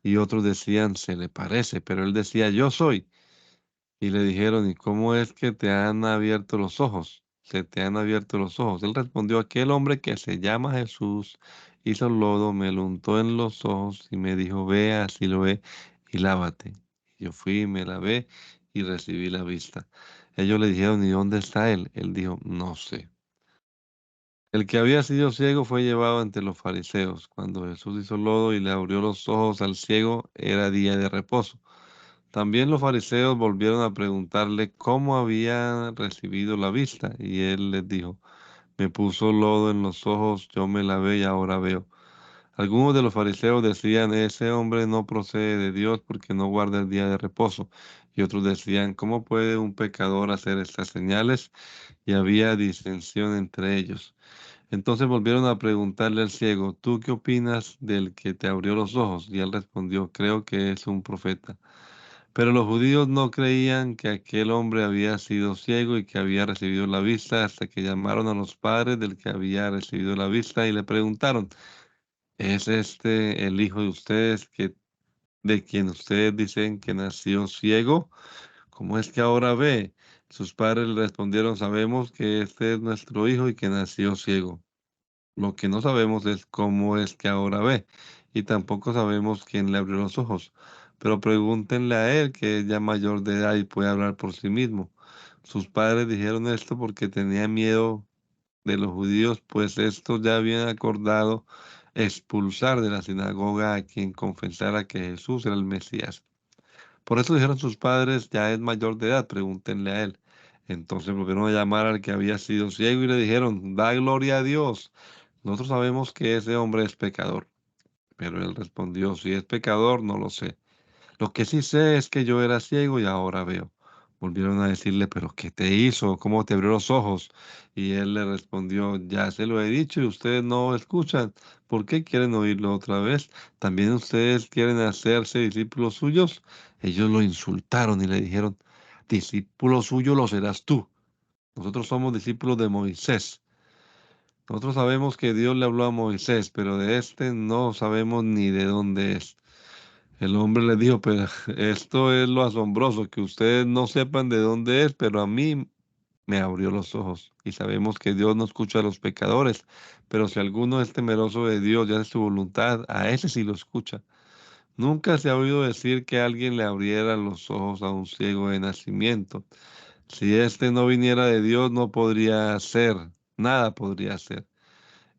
Y otros decían, se le parece, pero él decía, yo soy. Y le dijeron, ¿y cómo es que te han abierto los ojos? Se te han abierto los ojos. Él respondió, aquel hombre que se llama Jesús hizo lodo, me lo untó en los ojos y me dijo, ve así lo ve y lávate. Y yo fui, me lavé y recibí la vista. Ellos le dijeron, ¿y dónde está él? Él dijo, no sé. El que había sido ciego fue llevado ante los fariseos. Cuando Jesús hizo lodo y le abrió los ojos al ciego, era día de reposo. También los fariseos volvieron a preguntarle cómo había recibido la vista, y él les dijo, me puso lodo en los ojos, yo me lavé y ahora veo. Algunos de los fariseos decían, ese hombre no procede de Dios porque no guarda el día de reposo. Y otros decían, ¿cómo puede un pecador hacer estas señales? Y había disensión entre ellos. Entonces volvieron a preguntarle al ciego, ¿tú qué opinas del que te abrió los ojos? Y él respondió, creo que es un profeta. Pero los judíos no creían que aquel hombre había sido ciego y que había recibido la vista hasta que llamaron a los padres del que había recibido la vista y le preguntaron, ¿es este el hijo de ustedes de quien ustedes dicen que nació ciego? ¿Cómo es que ahora ve? Sus padres le respondieron, sabemos que este es nuestro hijo y que nació ciego. Lo que no sabemos es cómo es que ahora ve, y tampoco sabemos quién le abrió los ojos. Pero pregúntenle a él, que es ya mayor de edad y puede hablar por sí mismo. Sus padres dijeron esto porque tenían miedo de los judíos, pues estos ya habían acordado expulsar de la sinagoga a quien confesara que Jesús era el Mesías. Por eso dijeron sus padres, ya es mayor de edad, pregúntenle a él. Entonces volvieron a llamar al que había sido ciego y le dijeron, da gloria a Dios. Nosotros sabemos que ese hombre es pecador. Pero él respondió, si es pecador, no lo sé. Lo que sí sé es que yo era ciego y ahora veo. Volvieron a decirle, pero ¿qué te hizo? ¿Cómo te abrió los ojos? Y él le respondió, ya se lo he dicho y ustedes no escuchan. ¿Por qué quieren oírlo otra vez? ¿También ustedes quieren hacerse discípulos suyos? Ellos lo insultaron y le dijeron, discípulo suyo lo serás tú. Nosotros somos discípulos de Moisés. Nosotros sabemos que Dios le habló a Moisés, pero de este no sabemos ni de dónde es. El hombre le dijo, pero esto es lo asombroso, que ustedes no sepan de dónde es, pero a mí me abrió los ojos. Y sabemos que Dios no escucha a los pecadores, pero si alguno es temeroso de Dios y hace su voluntad, a ese sí lo escucha. Nunca se ha oído decir que alguien le abriera los ojos a un ciego de nacimiento. Si éste no viniera de Dios, no podría hacer, nada podría hacer.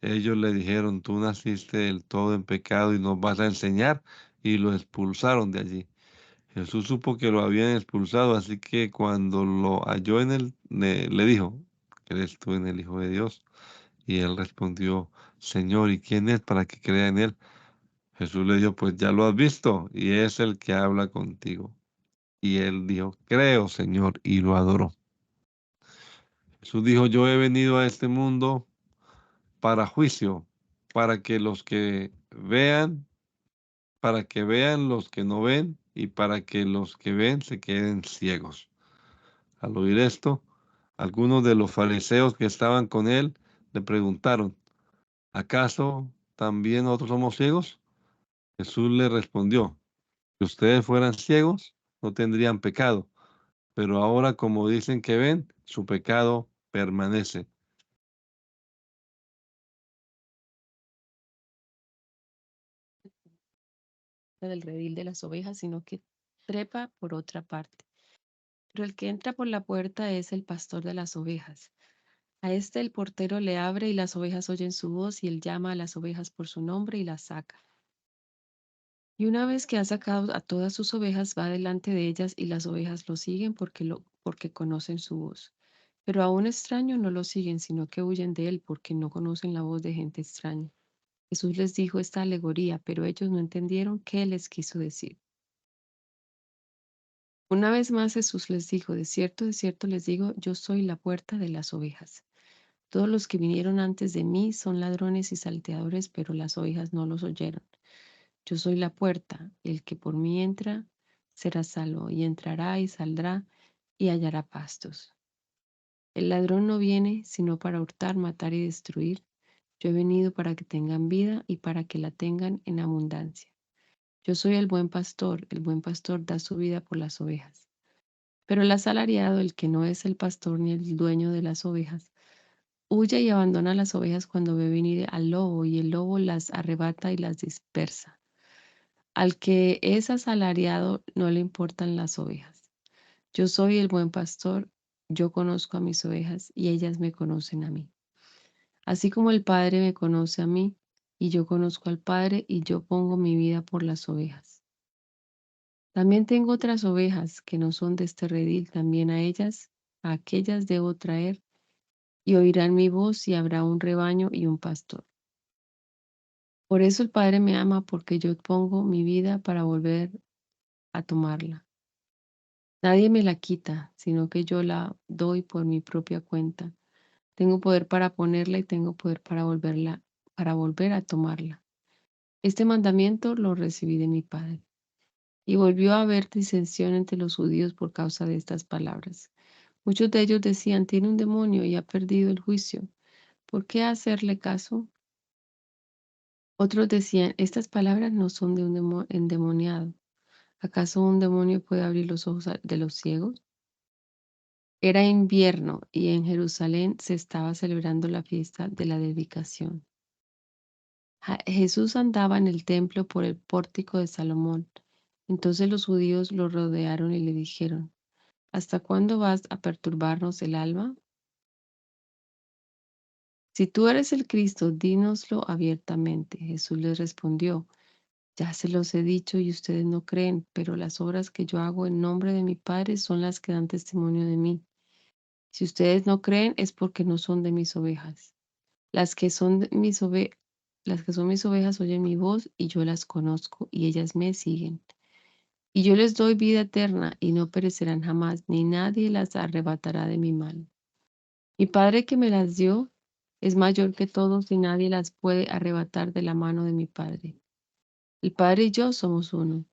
Ellos le dijeron, tú naciste del todo en pecado y nos vas a enseñar, y lo expulsaron de allí. Jesús supo que lo habían expulsado, así que cuando lo halló en él, le dijo, ¿crees tú en el Hijo de Dios? Y él respondió, Señor, ¿y quién es para que crea en él? Jesús le dijo, pues ya lo has visto, y es el que habla contigo. Y él dijo, creo, Señor, y lo adoró. Jesús dijo, yo he venido a este mundo para juicio, para que los que vean, para que vean los que no ven, y para que los que ven se queden ciegos. Al oír esto, algunos de los fariseos que estaban con él le preguntaron, ¿acaso también nosotros somos ciegos? Jesús le respondió, si ustedes fueran ciegos, no tendrían pecado, pero ahora como dicen que ven, su pecado permanece. Del redil de las ovejas, sino que trepa por otra parte. Pero el que entra por la puerta es el pastor de las ovejas. A este el portero le abre y las ovejas oyen su voz y él llama a las ovejas por su nombre y las saca. Y una vez que ha sacado a todas sus ovejas, va delante de ellas y las ovejas lo siguen porque conocen su voz. Pero a un extraño no lo siguen, sino que huyen de él porque no conocen la voz de gente extraña. Jesús les dijo esta alegoría, pero ellos no entendieron qué les quiso decir. Una vez más Jesús les dijo, de cierto les digo, yo soy la puerta de las ovejas. Todos los que vinieron antes de mí son ladrones y salteadores, pero las ovejas no los oyeron. Yo soy la puerta, el que por mí entra será salvo, y entrará y saldrá y hallará pastos. El ladrón no viene sino para hurtar, matar y destruir. Yo he venido para que tengan vida y para que la tengan en abundancia. Yo soy el buen pastor da su vida por las ovejas. Pero el asalariado, el que no es el pastor ni el dueño de las ovejas, huye y abandona las ovejas cuando ve venir al lobo, y el lobo las arrebata y las dispersa. Al que es asalariado no le importan las ovejas. Yo soy el buen pastor, yo conozco a mis ovejas y ellas me conocen a mí. Así como el Padre me conoce a mí y yo conozco al Padre y yo pongo mi vida por las ovejas. También tengo otras ovejas que no son de este redil, también a aquellas debo traer y oirán mi voz y habrá un rebaño y un pastor. Por eso el Padre me ama porque yo pongo mi vida para volver a tomarla. Nadie me la quita, sino que yo la doy por mi propia cuenta. Tengo poder para ponerla y tengo poder para volver a tomarla. Este mandamiento lo recibí de mi Padre. Y volvió a haber disensión entre los judíos por causa de estas palabras. Muchos de ellos decían, tiene un demonio y ha perdido el juicio. ¿Por qué hacerle caso? Otros decían, estas palabras no son de un endemoniado. ¿Acaso un demonio puede abrir los ojos de los ciegos? Era invierno y en Jerusalén se estaba celebrando la fiesta de la dedicación. Jesús andaba en el templo por el pórtico de Salomón. Entonces los judíos lo rodearon y le dijeron, ¿hasta cuándo vas a perturbarnos el alma? Si tú eres el Cristo, dínoslo abiertamente. Jesús les respondió, ya se los he dicho y ustedes no creen, pero las obras que yo hago en nombre de mi Padre son las que dan testimonio de mí. Si ustedes no creen es porque no son de mis ovejas. Las que son las que son mis ovejas oyen mi voz y yo las conozco y ellas me siguen. Y yo les doy vida eterna y no perecerán jamás, ni nadie las arrebatará de mi mano. Mi Padre que me las dio es mayor que todos y nadie las puede arrebatar de la mano de mi Padre. El Padre y yo somos uno.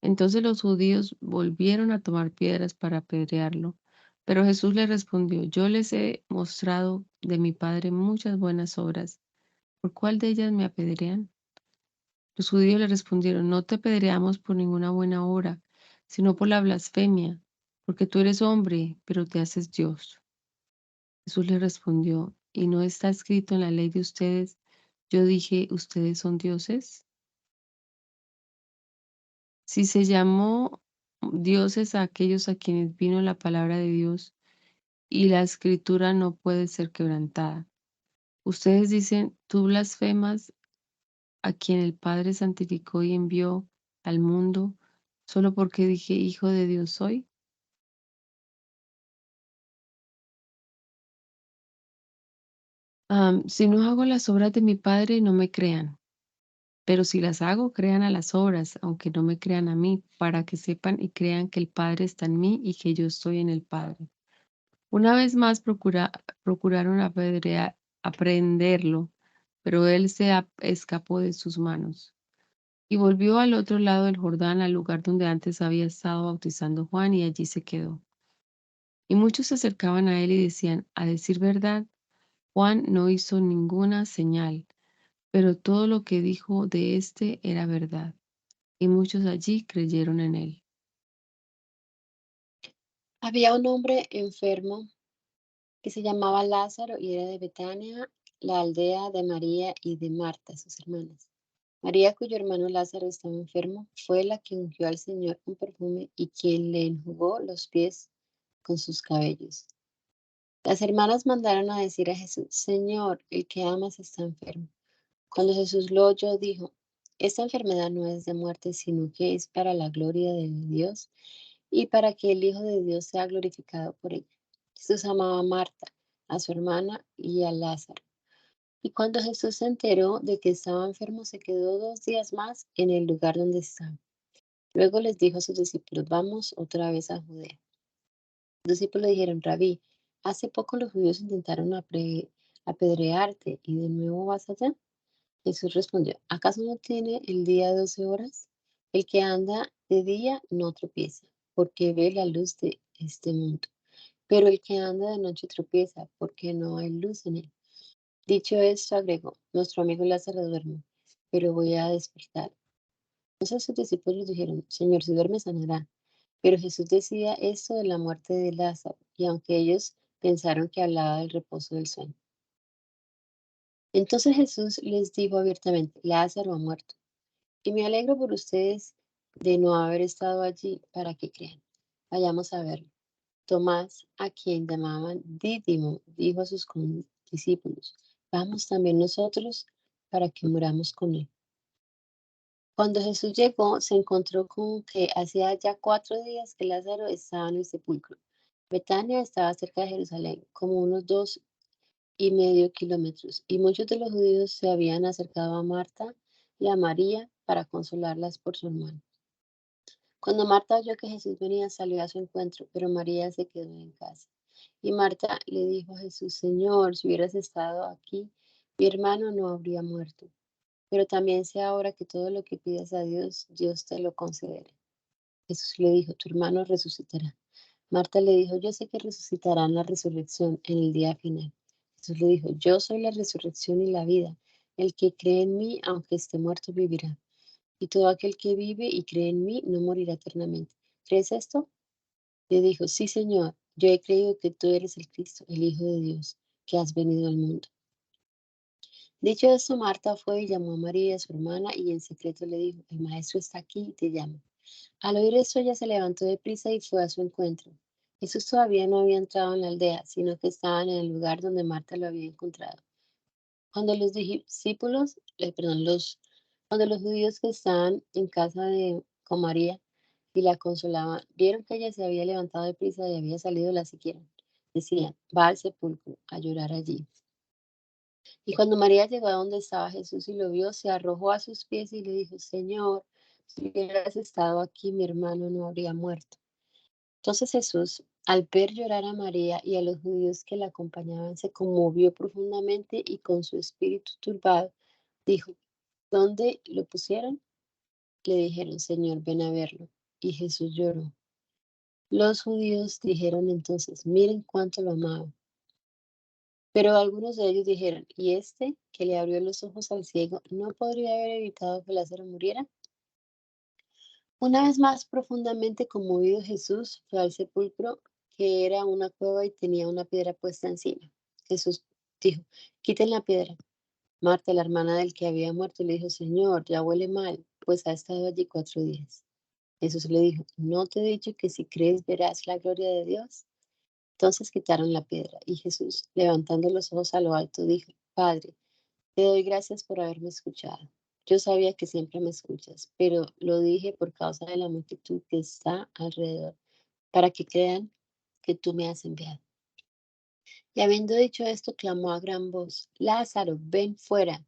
Entonces los judíos volvieron a tomar piedras para apedrearlo, pero Jesús les respondió, yo les he mostrado de mi Padre muchas buenas obras. ¿Por cuál de ellas me apedrean? Los judíos le respondieron, no te apedreamos por ninguna buena obra, sino por la blasfemia, porque tú eres hombre, pero te haces Dios. Jesús le respondió, ¿y no está escrito en la ley de ustedes? Yo dije, ¿ustedes son dioses? Si se llamó dioses a aquellos a quienes vino la palabra de Dios y la escritura no puede ser quebrantada. Ustedes dicen, tú blasfemas a quien el Padre santificó y envió al mundo, solo porque dije, Hijo de Dios soy. Si no hago las obras de mi Padre, no me crean. Pero si las hago, crean a las obras, aunque no me crean a mí, para que sepan y crean que el Padre está en mí y que yo estoy en el Padre. Una vez más procuraron aprenderlo, pero él escapó de sus manos. Y volvió al otro lado del Jordán, al lugar donde antes había estado bautizando Juan, y allí se quedó. Y muchos se acercaban a él y decían, a decir verdad, Juan no hizo ninguna señal, pero todo lo que dijo de éste era verdad. Y muchos allí creyeron en él. Había un hombre enfermo que se llamaba Lázaro y era de Betania, la aldea de María y de Marta, sus hermanas. María, cuyo hermano Lázaro estaba enfermo, fue la que ungió al Señor con perfume y quien le enjugó los pies con sus cabellos. Las hermanas mandaron a decir a Jesús, Señor, el que amas está enfermo. Cuando Jesús lo oyó, dijo, esta enfermedad no es de muerte, sino que es para la gloria de Dios y para que el Hijo de Dios sea glorificado por ella. Jesús amaba a Marta, a su hermana y a Lázaro. Y cuando Jesús se enteró de que estaba enfermo, se quedó 2 días más en el lugar donde estaba. Luego les dijo a sus discípulos, vamos otra vez a Judea. Los discípulos le dijeron, Rabí, hace poco los judíos intentaron apedrearte y de nuevo vas allá. Jesús respondió, ¿acaso no tiene el día 12 horas? El que anda de día no tropieza, porque ve la luz de este mundo. Pero el que anda de noche tropieza, porque no hay luz en él. Dicho esto, agregó, nuestro amigo Lázaro duerme, pero voy a despertar. Entonces sus discípulos dijeron, Señor, si duerme sanará. Pero Jesús decía esto de la muerte de Lázaro, y aunque ellos pensaron que hablaba del reposo del sueño. Entonces Jesús les dijo abiertamente, Lázaro ha muerto, y me alegro por ustedes de no haber estado allí para que crean. Vayamos a verlo. Tomás, a quien llamaban Dídimo, dijo a sus discípulos, vamos también nosotros para que muramos con él. Cuando Jesús llegó, se encontró con que hacía ya 4 días que Lázaro estaba en el sepulcro. Betania estaba cerca de Jerusalén, como unos 2,5 kilómetros, y muchos de los judíos se habían acercado a Marta y a María para consolarlas por su hermano. Cuando Marta oyó que Jesús venía, salió a su encuentro, pero María se quedó en casa. Y Marta le dijo a Jesús, Señor, si hubieras estado aquí, mi hermano no habría muerto. Pero también sé ahora que todo lo que pidas a Dios, Dios te lo concederá. Jesús le dijo, tu hermano resucitará. Marta le dijo, yo sé que resucitará en la resurrección en el día final. Jesús le dijo, yo soy la resurrección y la vida. El que cree en mí, aunque esté muerto, vivirá. Y todo aquel que vive y cree en mí, no morirá eternamente. ¿Crees esto? Le dijo, sí, Señor, yo he creído que tú eres el Cristo, el Hijo de Dios, que has venido al mundo. Dicho esto, Marta fue y llamó a María, su hermana, y en secreto le dijo, el maestro está aquí y te llama. Al oír esto, ella se levantó deprisa y fue a su encuentro. Jesús todavía no había entrado en la aldea, sino que estaban en el lugar donde Marta lo había encontrado. Cuando los discípulos, cuando los judíos que estaban en casa con María y la consolaban, vieron que ella se había levantado de prisa y había salido, la siguieron. Decían, va al sepulcro a llorar allí. Y cuando María llegó a donde estaba Jesús y lo vio, se arrojó a sus pies y le dijo, Señor, si hubieras estado aquí, mi hermano no habría muerto. Entonces Jesús, al ver llorar a María y a los judíos que la acompañaban, se conmovió profundamente y con su espíritu turbado dijo, ¿dónde lo pusieron? Le dijeron, Señor, ven a verlo. Y Jesús lloró. Los judíos dijeron entonces, miren cuánto lo amaba. Pero algunos de ellos dijeron, ¿y este que le abrió los ojos al ciego no podría haber evitado que Lázaro muriera? Una vez más profundamente conmovido, Jesús fue al sepulcro, que era una cueva y tenía una piedra puesta encima. Jesús dijo, quiten la piedra. Marta, la hermana del que había muerto, le dijo, Señor, ya huele mal, pues ha estado allí 4 días. Jesús le dijo, ¿no te he dicho que si crees verás la gloria de Dios? Entonces quitaron la piedra y Jesús, levantando los ojos a lo alto, dijo, Padre, te doy gracias por haberme escuchado. Yo sabía que siempre me escuchas, pero lo dije por causa de la multitud que está alrededor, para que crean que tú me has enviado. Y habiendo dicho esto, clamó a gran voz, Lázaro, ven fuera.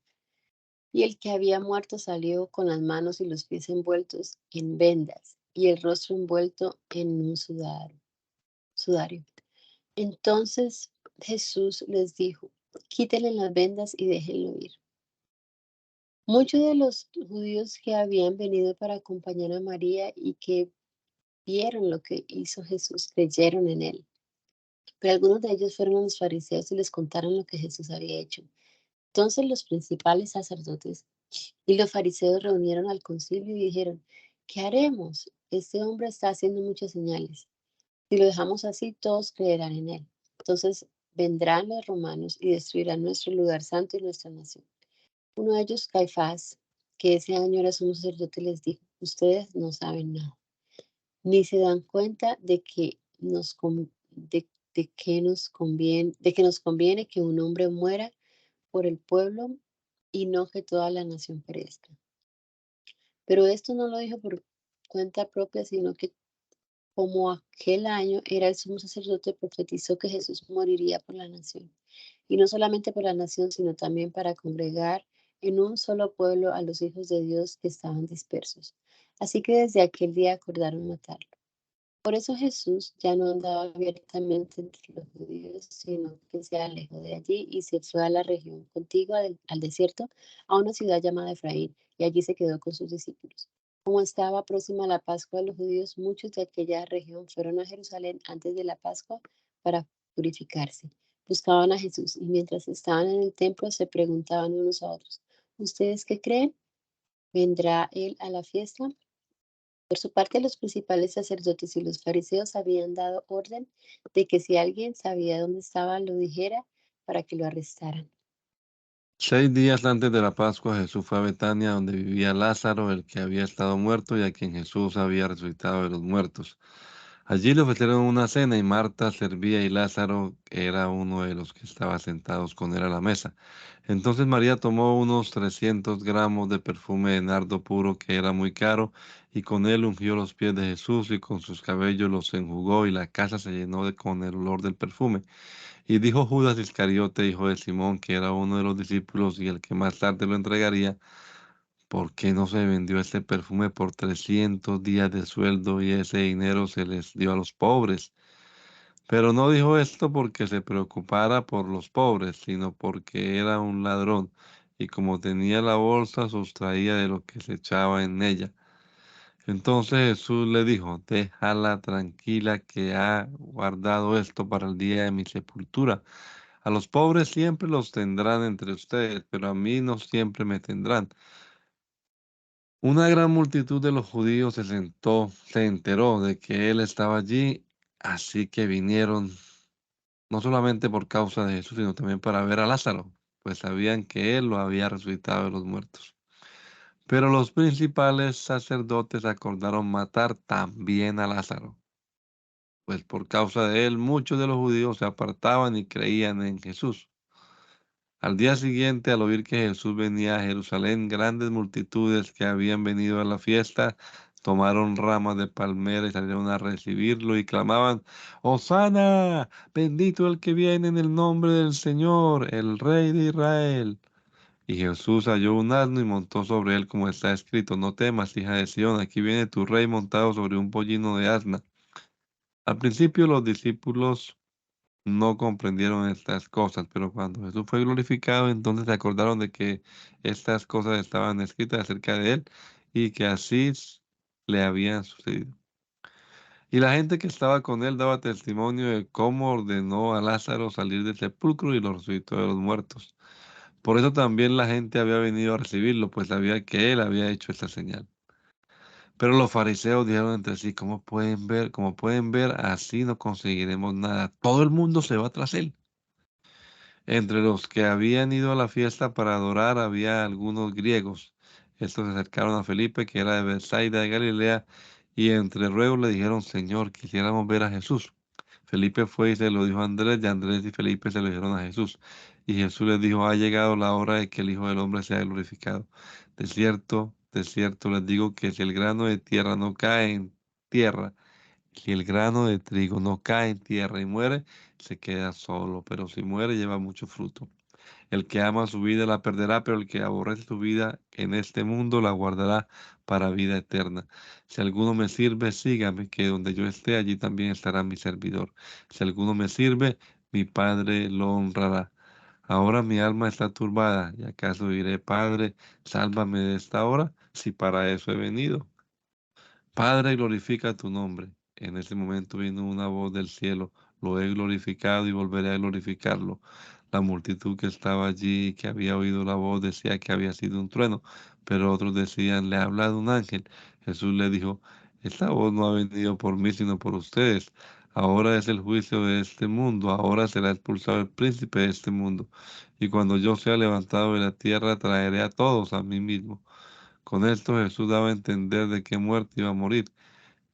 Y el que había muerto salió con las manos y los pies envueltos en vendas y el rostro envuelto en un sudario. Entonces Jesús les dijo, quítenle las vendas y déjenlo ir. Muchos de los judíos que habían venido para acompañar a María y que vieron lo que hizo Jesús creyeron en él. Pero algunos de ellos fueron a los fariseos y les contaron lo que Jesús había hecho. Entonces los principales sacerdotes y los fariseos reunieron al concilio y dijeron, ¿qué haremos? Este hombre está haciendo muchas señales. Si lo dejamos así, todos creerán en él. Entonces vendrán los romanos y destruirán nuestro lugar santo y nuestra nación. Uno de ellos, Caifás, que ese año era sumo sacerdote, les dijo, ustedes no saben nada, ni se dan cuenta de que nos conviene que un hombre muera por el pueblo y no que toda la nación perezca. Pero esto no lo dijo por cuenta propia, sino que como aquel año era el sumo sacerdote, profetizó que Jesús moriría por la nación. Y no solamente por la nación, sino también para congregar en un solo pueblo a los hijos de Dios que estaban dispersos. Así que desde aquel día acordaron matarlo. Por eso Jesús ya no andaba abiertamente entre los judíos, sino que se alejó de allí y se fue a la región contigua al desierto, a una ciudad llamada Efraín, y allí se quedó con sus discípulos. Como estaba próxima la Pascua de los judíos, muchos de aquella región fueron a Jerusalén antes de la Pascua para purificarse. Buscaban a Jesús y mientras estaban en el templo se preguntaban unos a otros, ¿ustedes qué creen? ¿Vendrá él a la fiesta? Por su parte, los principales sacerdotes y los fariseos habían dado orden de que si alguien sabía dónde estaba, lo dijera para que lo arrestaran. 6 días antes de la Pascua, Jesús fue a Betania, donde vivía Lázaro, el que había estado muerto y a quien Jesús había resucitado de los muertos. Allí le ofrecieron una cena y Marta servía y Lázaro era uno de los que estaba sentados con él a la mesa. Entonces María tomó unos 300 gramos de perfume de nardo puro que era muy caro y con él ungió los pies de Jesús y con sus cabellos los enjugó y la casa se llenó con el olor del perfume. Y dijo Judas Iscariote, hijo de Simón, que era uno de los discípulos y el que más tarde lo entregaría, ¿por qué no se vendió este perfume por 300 días de sueldo y ese dinero se les dio a los pobres? Pero no dijo esto porque se preocupara por los pobres, sino porque era un ladrón y como tenía la bolsa, sustraía de lo que se echaba en ella. Entonces Jesús le dijo, déjala tranquila que ha guardado esto para el día de mi sepultura. A los pobres siempre los tendrán entre ustedes, pero a mí no siempre me tendrán. Una gran multitud de los judíos se enteró de que él estaba allí, así que vinieron no solamente por causa de Jesús, sino también para ver a Lázaro, pues sabían que él lo había resucitado de los muertos. Pero los principales sacerdotes acordaron matar también a Lázaro, pues por causa de él muchos de los judíos se apartaban y creían en Jesús. Al día siguiente, al oír que Jesús venía a Jerusalén, grandes multitudes que habían venido a la fiesta tomaron ramas de palmera y salieron a recibirlo y clamaban: Hosana, bendito el que viene en el nombre del Señor, el Rey de Israel. Y Jesús halló un asno y montó sobre él, como está escrito: No temas, hija de Sión, aquí viene tu rey montado sobre un pollino de asna. Al principio los discípulos no comprendieron estas cosas, pero cuando Jesús fue glorificado, entonces se acordaron de que estas cosas estaban escritas acerca de él y que así le habían sucedido. Y la gente que estaba con él daba testimonio de cómo ordenó a Lázaro salir del sepulcro y lo resucitó de los muertos. Por eso también la gente había venido a recibirlo, pues sabía que él había hecho esta señal. Pero los fariseos dijeron entre sí: como pueden ver, así no conseguiremos nada. Todo el mundo se va tras él. Entre los que habían ido a la fiesta para adorar había algunos griegos. Estos se acercaron a Felipe, que era de Bethsaida de Galilea, y entre ruegos le dijeron: Señor, quisiéramos ver a Jesús. Felipe fue y se lo dijo a Andrés, y Andrés y Felipe se lo dijeron a Jesús. Y Jesús les dijo: Ha llegado la hora de que el Hijo del Hombre sea glorificado. De cierto les digo que si el grano de tierra no cae en tierra, si el grano de trigo no cae en tierra y muere, se queda solo, pero si muere, lleva mucho fruto. El que ama su vida la perderá, pero el que aborrece su vida en este mundo la guardará para vida eterna. Si alguno me sirve, sígame, que donde yo esté, allí también estará mi servidor. Si alguno me sirve, mi Padre lo honrará. Ahora mi alma está turbada, y acaso diré: Padre, sálvame de esta hora, si para eso he venido. Padre, glorifica tu nombre. En ese momento vino una voz del cielo: Lo he glorificado y volveré a glorificarlo. La multitud que estaba allí y que había oído la voz decía que había sido un trueno, pero otros decían: Le ha hablado un ángel. Jesús le dijo: Esta voz no ha venido por mí, sino por ustedes. Ahora es el juicio de este mundo. Ahora será expulsado el príncipe de este mundo. Y cuando yo sea levantado de la tierra, traeré a todos a mí mismo. Con esto Jesús daba a entender de qué muerte iba a morir.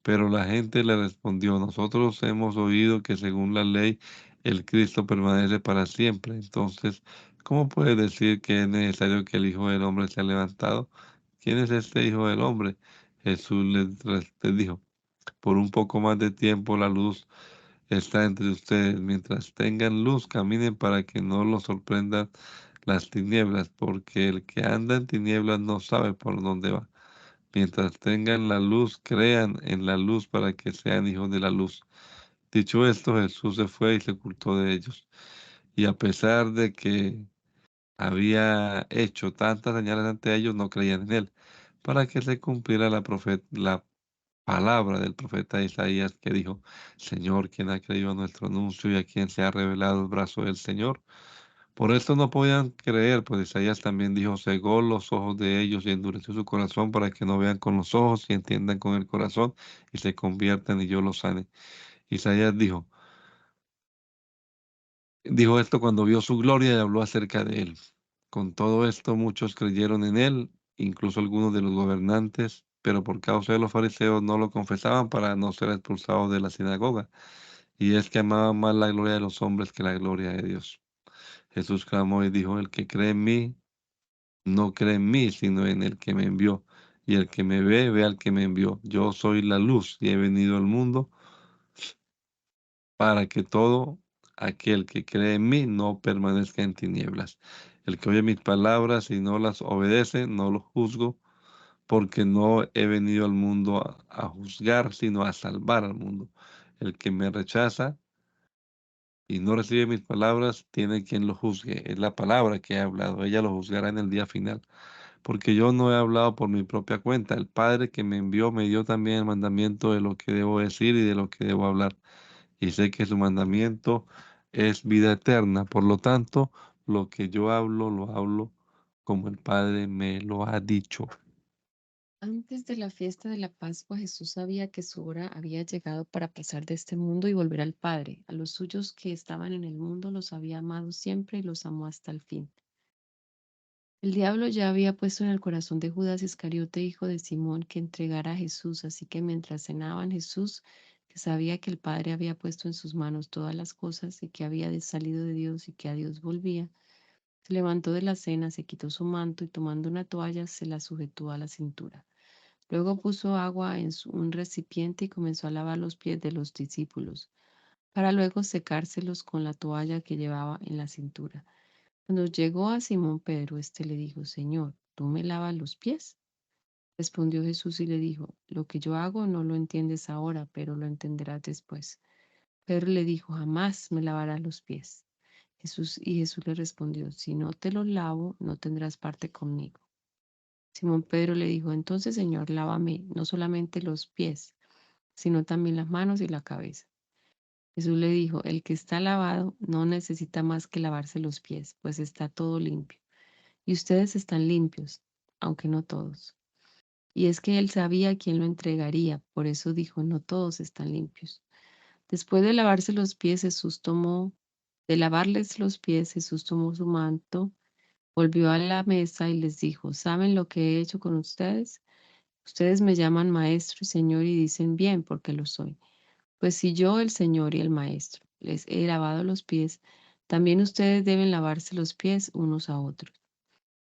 Pero la gente le respondió: Nosotros hemos oído que según la ley el Cristo permanece para siempre. Entonces, ¿cómo puede decir que es necesario que el Hijo del Hombre sea levantado? ¿Quién es este Hijo del Hombre? Jesús les dijo: Por un poco más de tiempo la luz está entre ustedes. Mientras tengan luz, caminen para que no los sorprendan las tinieblas, porque el que anda en tinieblas no sabe por dónde va. Mientras tengan la luz, crean en la luz para que sean hijos de la luz. Dicho esto, Jesús se fue y se ocultó de ellos. Y a pesar de que había hecho tantas señales ante ellos, no creían en él, para que se cumpliera la palabra del profeta Isaías, que dijo: Señor, ¿quién ha creído a nuestro anuncio y a quién se ha revelado el brazo del Señor? Por esto no podían creer, pues Isaías también dijo: Cegó los ojos de ellos y endureció su corazón, para que no vean con los ojos y entiendan con el corazón y se conviertan y yo los sane. Isaías dijo esto cuando vio su gloria y habló acerca de él. Con todo esto muchos creyeron en él, incluso algunos de los gobernantes, pero por causa de los fariseos no lo confesaban para no ser expulsados de la sinagoga. Y es que amaban más la gloria de los hombres que la gloria de Dios. Jesús clamó y dijo: El que cree en mí, no cree en mí, sino en el que me envió. Y el que me ve, ve al que me envió. Yo soy la luz y he venido al mundo para que todo aquel que cree en mí no permanezca en tinieblas. El que oye mis palabras y no las obedece, no lo juzgo, porque no he venido al mundo a juzgar, sino a salvar al mundo. El que me rechaza y no recibe mis palabras, tiene quien lo juzgue. Es la palabra que he hablado. Ella lo juzgará en el día final. Porque yo no he hablado por mi propia cuenta. El Padre que me envió me dio también el mandamiento de lo que debo decir y de lo que debo hablar. Y sé que su mandamiento es vida eterna. Por lo tanto, lo que yo hablo, lo hablo como el Padre me lo ha dicho. Antes de la fiesta de la Pascua, Jesús sabía que su hora había llegado para pasar de este mundo y volver al Padre. A los suyos que estaban en el mundo los había amado siempre y los amó hasta el fin. El diablo ya había puesto en el corazón de Judas Iscariote, hijo de Simón, que entregara a Jesús, así que mientras cenaban, Jesús, que sabía que el Padre había puesto en sus manos todas las cosas y que había salido de Dios y que a Dios volvía, Se levantó de la cena, se quitó su manto y tomando una toalla se la sujetó a la cintura. Luego puso agua en un recipiente y comenzó a lavar los pies de los discípulos, para luego secárselos con la toalla que llevaba en la cintura. Cuando llegó a Simón Pedro, éste le dijo: Señor, ¿tú me lavas los pies? Respondió Jesús y le dijo: Lo que yo hago no lo entiendes ahora, pero lo entenderás después. Pedro le dijo: Jamás me lavarás los pies. Jesús le respondió: Si no te los lavo, no tendrás parte conmigo. Simón Pedro le dijo: Entonces, Señor, lávame no solamente los pies, sino también las manos y la cabeza. Jesús le dijo: El que está lavado no necesita más que lavarse los pies, pues está todo limpio. Y ustedes están limpios, aunque no todos. Y es que él sabía quién lo entregaría, por eso dijo: No todos están limpios. Después de lavarse los pies, de lavarles los pies, Jesús tomó su manto, volvió a la mesa y les dijo: ¿Saben lo que he hecho con ustedes? Ustedes me llaman maestro y señor y dicen bien, porque lo soy. Pues si yo, el Señor y el Maestro, les he lavado los pies, también ustedes deben lavarse los pies unos a otros,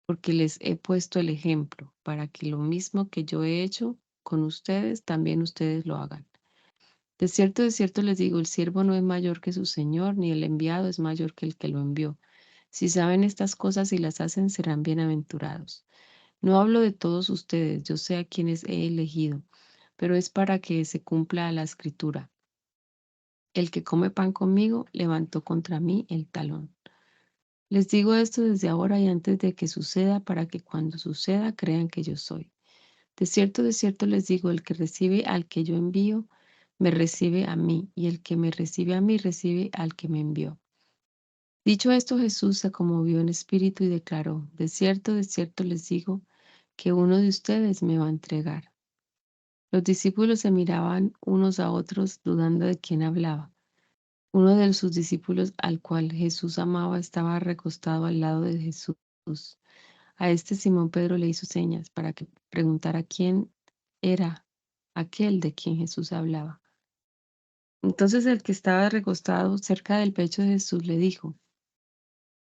porque les he puesto el ejemplo, para que lo mismo que yo he hecho con ustedes, también ustedes lo hagan. De cierto les digo, el siervo no es mayor que su Señor, ni el enviado es mayor que el que lo envió. Si saben estas cosas y las hacen, serán bienaventurados. No hablo de todos ustedes, yo sé a quienes he elegido, pero es para que se cumpla la escritura. El que come pan conmigo levantó contra mí el talón. Les digo esto desde ahora y antes de que suceda, para que cuando suceda crean que yo soy. De cierto les digo, el que recibe al que yo envío, me recibe a mí, y el que me recibe a mí, recibe al que me envió. Dicho esto, Jesús se conmovió en espíritu y declaró: de cierto les digo, que uno de ustedes me va a entregar. Los discípulos se miraban unos a otros, dudando de quién hablaba. Uno de sus discípulos, al cual Jesús amaba, estaba recostado al lado de Jesús. A este Simón Pedro le hizo señas para que preguntara quién era aquel de quien Jesús hablaba. Entonces el que estaba recostado cerca del pecho de Jesús le dijo: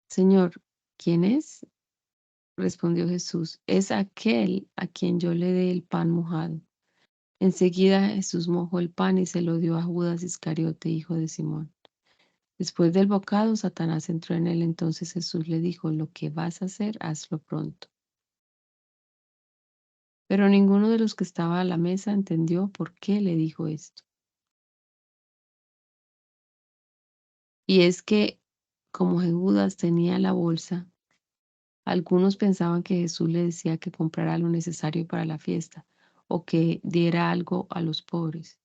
Señor, ¿quién es? Respondió Jesús: es aquel a quien yo le dé el pan mojado. Enseguida Jesús mojó el pan y se lo dio a Judas Iscariote, hijo de Simón. Después del bocado, Satanás entró en él. Entonces Jesús le dijo: Lo que vas a hacer, hazlo pronto. Pero ninguno de los que estaba a la mesa entendió por qué le dijo esto. Y es que, como Judas tenía la bolsa, algunos pensaban que Jesús le decía que comprara lo necesario para la fiesta o que diera algo a los pobres.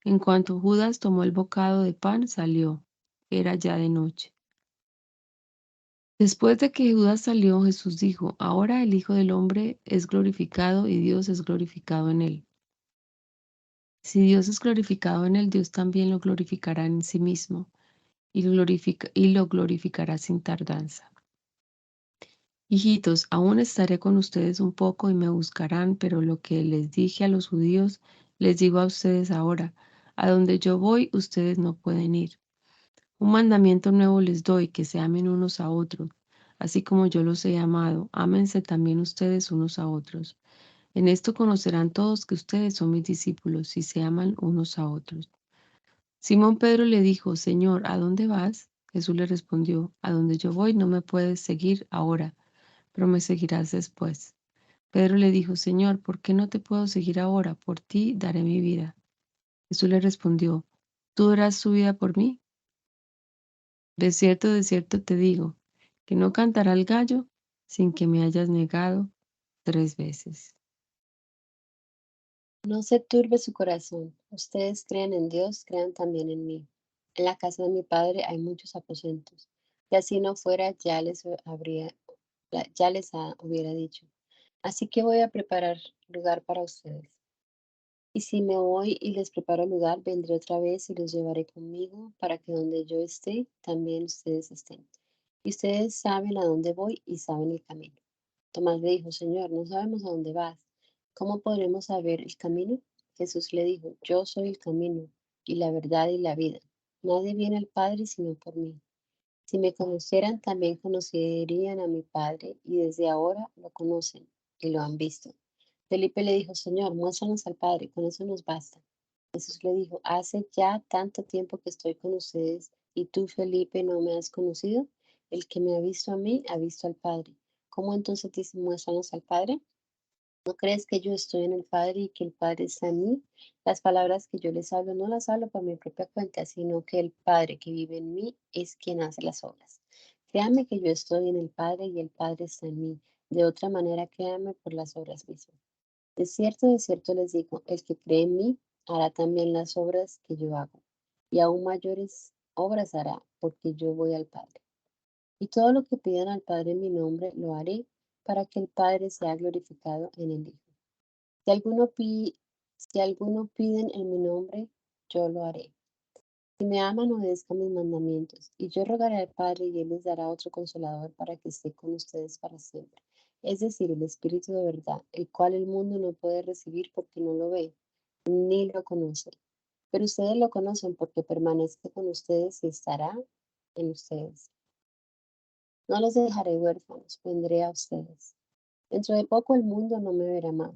En cuanto Judas tomó el bocado de pan, salió. Era ya de noche. Después de que Judas salió, Jesús dijo: Ahora el Hijo del Hombre es glorificado y Dios es glorificado en él. Si Dios es glorificado en él, Dios también lo glorificará en sí mismo y lo glorificará sin tardanza. Hijitos, aún estaré con ustedes un poco y me buscarán, pero lo que les dije a los judíos, les digo a ustedes ahora: a donde yo voy, ustedes no pueden ir. Un mandamiento nuevo les doy, que se amen unos a otros, así como yo los he amado. Ámense también ustedes unos a otros. En esto conocerán todos que ustedes son mis discípulos, si se aman unos a otros. Simón Pedro le dijo: Señor, ¿a dónde vas? Jesús le respondió: A donde yo voy no me puedes seguir ahora, pero me seguirás después. Pedro le dijo: Señor, ¿por qué no te puedo seguir ahora? Por ti daré mi vida. Jesús le respondió: ¿Tú darás tu vida por mí? De cierto te digo, que no cantará el gallo sin que me hayas negado 3 veces. No se turbe su corazón. Ustedes crean en Dios, crean también en mí. En la casa de mi padre hay muchos aposentos. Si así no fuera, hubiera dicho. Así que voy a preparar lugar para ustedes. Y si me voy y les preparo lugar, vendré otra vez y los llevaré conmigo, para que donde yo esté, también ustedes estén. Y ustedes saben a dónde voy y saben el camino. Tomás le dijo: Señor, no sabemos a dónde vas. ¿Cómo podremos saber el camino? Jesús le dijo: Yo soy el camino y la verdad y la vida. Nadie viene al Padre sino por mí. Si me conocieran, también conocerían a mi Padre, y desde ahora lo conocen y lo han visto. Felipe le dijo, Señor, muéstranos al Padre, con eso nos basta. Jesús le dijo, hace ya tanto tiempo que estoy con ustedes, y tú, Felipe, no me has conocido. El que me ha visto a mí, ha visto al Padre. ¿Cómo entonces dice, muéstranos al Padre? ¿No crees que yo estoy en el Padre y que el Padre está en mí? Las palabras que yo les hablo no las hablo por mi propia cuenta, sino que el Padre que vive en mí es quien hace las obras. Créanme que yo estoy en el Padre y el Padre está en mí. De otra manera, créanme por las obras mismas. De cierto les digo, el que cree en mí hará también las obras que yo hago, y aún mayores obras hará, porque yo voy al Padre. Y todo lo que pidan al Padre en mi nombre lo haré, para que el Padre sea glorificado en el Hijo. Si alguno, si alguno piden en mi nombre, yo lo haré. Si me aman, obedezcan mis mandamientos. Y yo rogaré al Padre y Él les dará otro consolador para que esté con ustedes para siempre. Es decir, el Espíritu de verdad, el cual el mundo no puede recibir porque no lo ve, ni lo conoce. Pero ustedes lo conocen porque permanece con ustedes y estará en ustedes. No los dejaré huérfanos, vendré a ustedes. Dentro de poco el mundo no me verá más,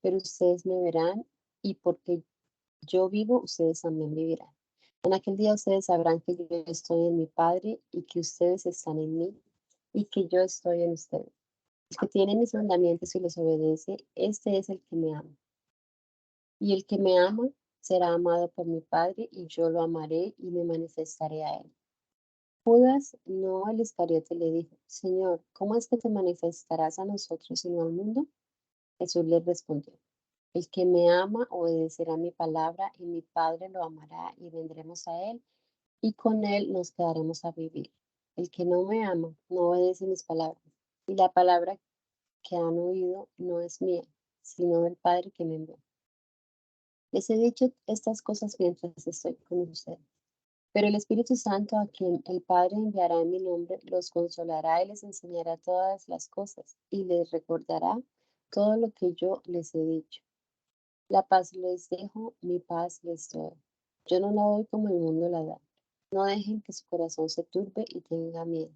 pero ustedes me verán y porque yo vivo, ustedes también vivirán. En aquel día ustedes sabrán que yo estoy en mi Padre y que ustedes están en mí y que yo estoy en ustedes. El que tiene mis mandamientos y los obedece, este es el que me ama. Y el que me ama será amado por mi Padre y yo lo amaré y me manifestaré a él. Judas, no el Iscariote, le dijo, Señor, ¿cómo es que te manifestarás a nosotros y no al mundo? Jesús le respondió, el que me ama obedecerá mi palabra y mi Padre lo amará y vendremos a él y con él nos quedaremos a vivir. El que no me ama no obedece mis palabras y la palabra que han oído no es mía, sino del Padre que me envió. Les he dicho estas cosas mientras estoy con ustedes. Pero el Espíritu Santo, a quien el Padre enviará en mi nombre, los consolará y les enseñará todas las cosas y les recordará todo lo que yo les he dicho. La paz les dejo, mi paz les doy. Yo no la doy como el mundo la da. No dejen que su corazón se turbe y tenga miedo.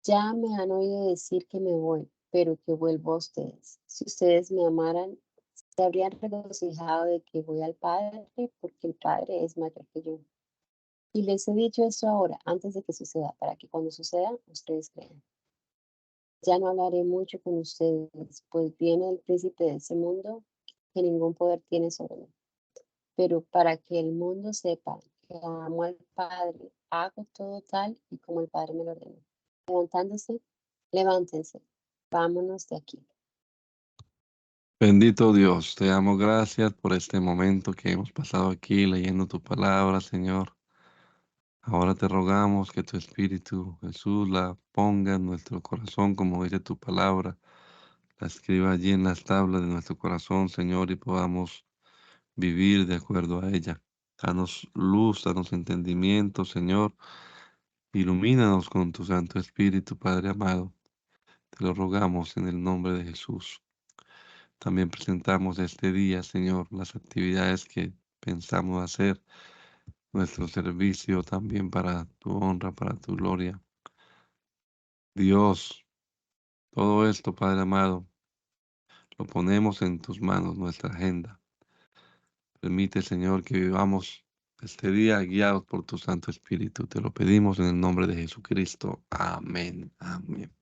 Ya me han oído decir que me voy, pero que vuelvo a ustedes. Si ustedes me amaran, se habrían regocijado de que voy al Padre, porque el Padre es mayor que yo. Y les he dicho esto ahora, antes de que suceda, para que cuando suceda, ustedes crean. Ya no hablaré mucho con ustedes, pues viene el príncipe de ese mundo que ningún poder tiene sobre mí. Pero para que el mundo sepa que amo al Padre, hago todo tal y como el Padre me lo ordena. Levantándose, levántense, vámonos de aquí. Bendito Dios, te damos gracias por este momento que hemos pasado aquí leyendo tu palabra, Señor. Ahora te rogamos que tu Espíritu, Jesús, la ponga en nuestro corazón, como dice tu palabra, la escriba allí en las tablas de nuestro corazón, Señor, y podamos vivir de acuerdo a ella. Danos luz, danos entendimiento, Señor. Ilumínanos con tu Santo Espíritu, Padre amado. Te lo rogamos en el nombre de Jesús. También presentamos este día, Señor, las actividades que pensamos hacer, nuestro servicio también para tu honra, para tu gloria. Dios, todo esto, Padre amado, lo ponemos en tus manos, nuestra agenda. Permite, Señor, que vivamos este día guiados por tu Santo Espíritu. Te lo pedimos en el nombre de Jesucristo. Amén. Amén.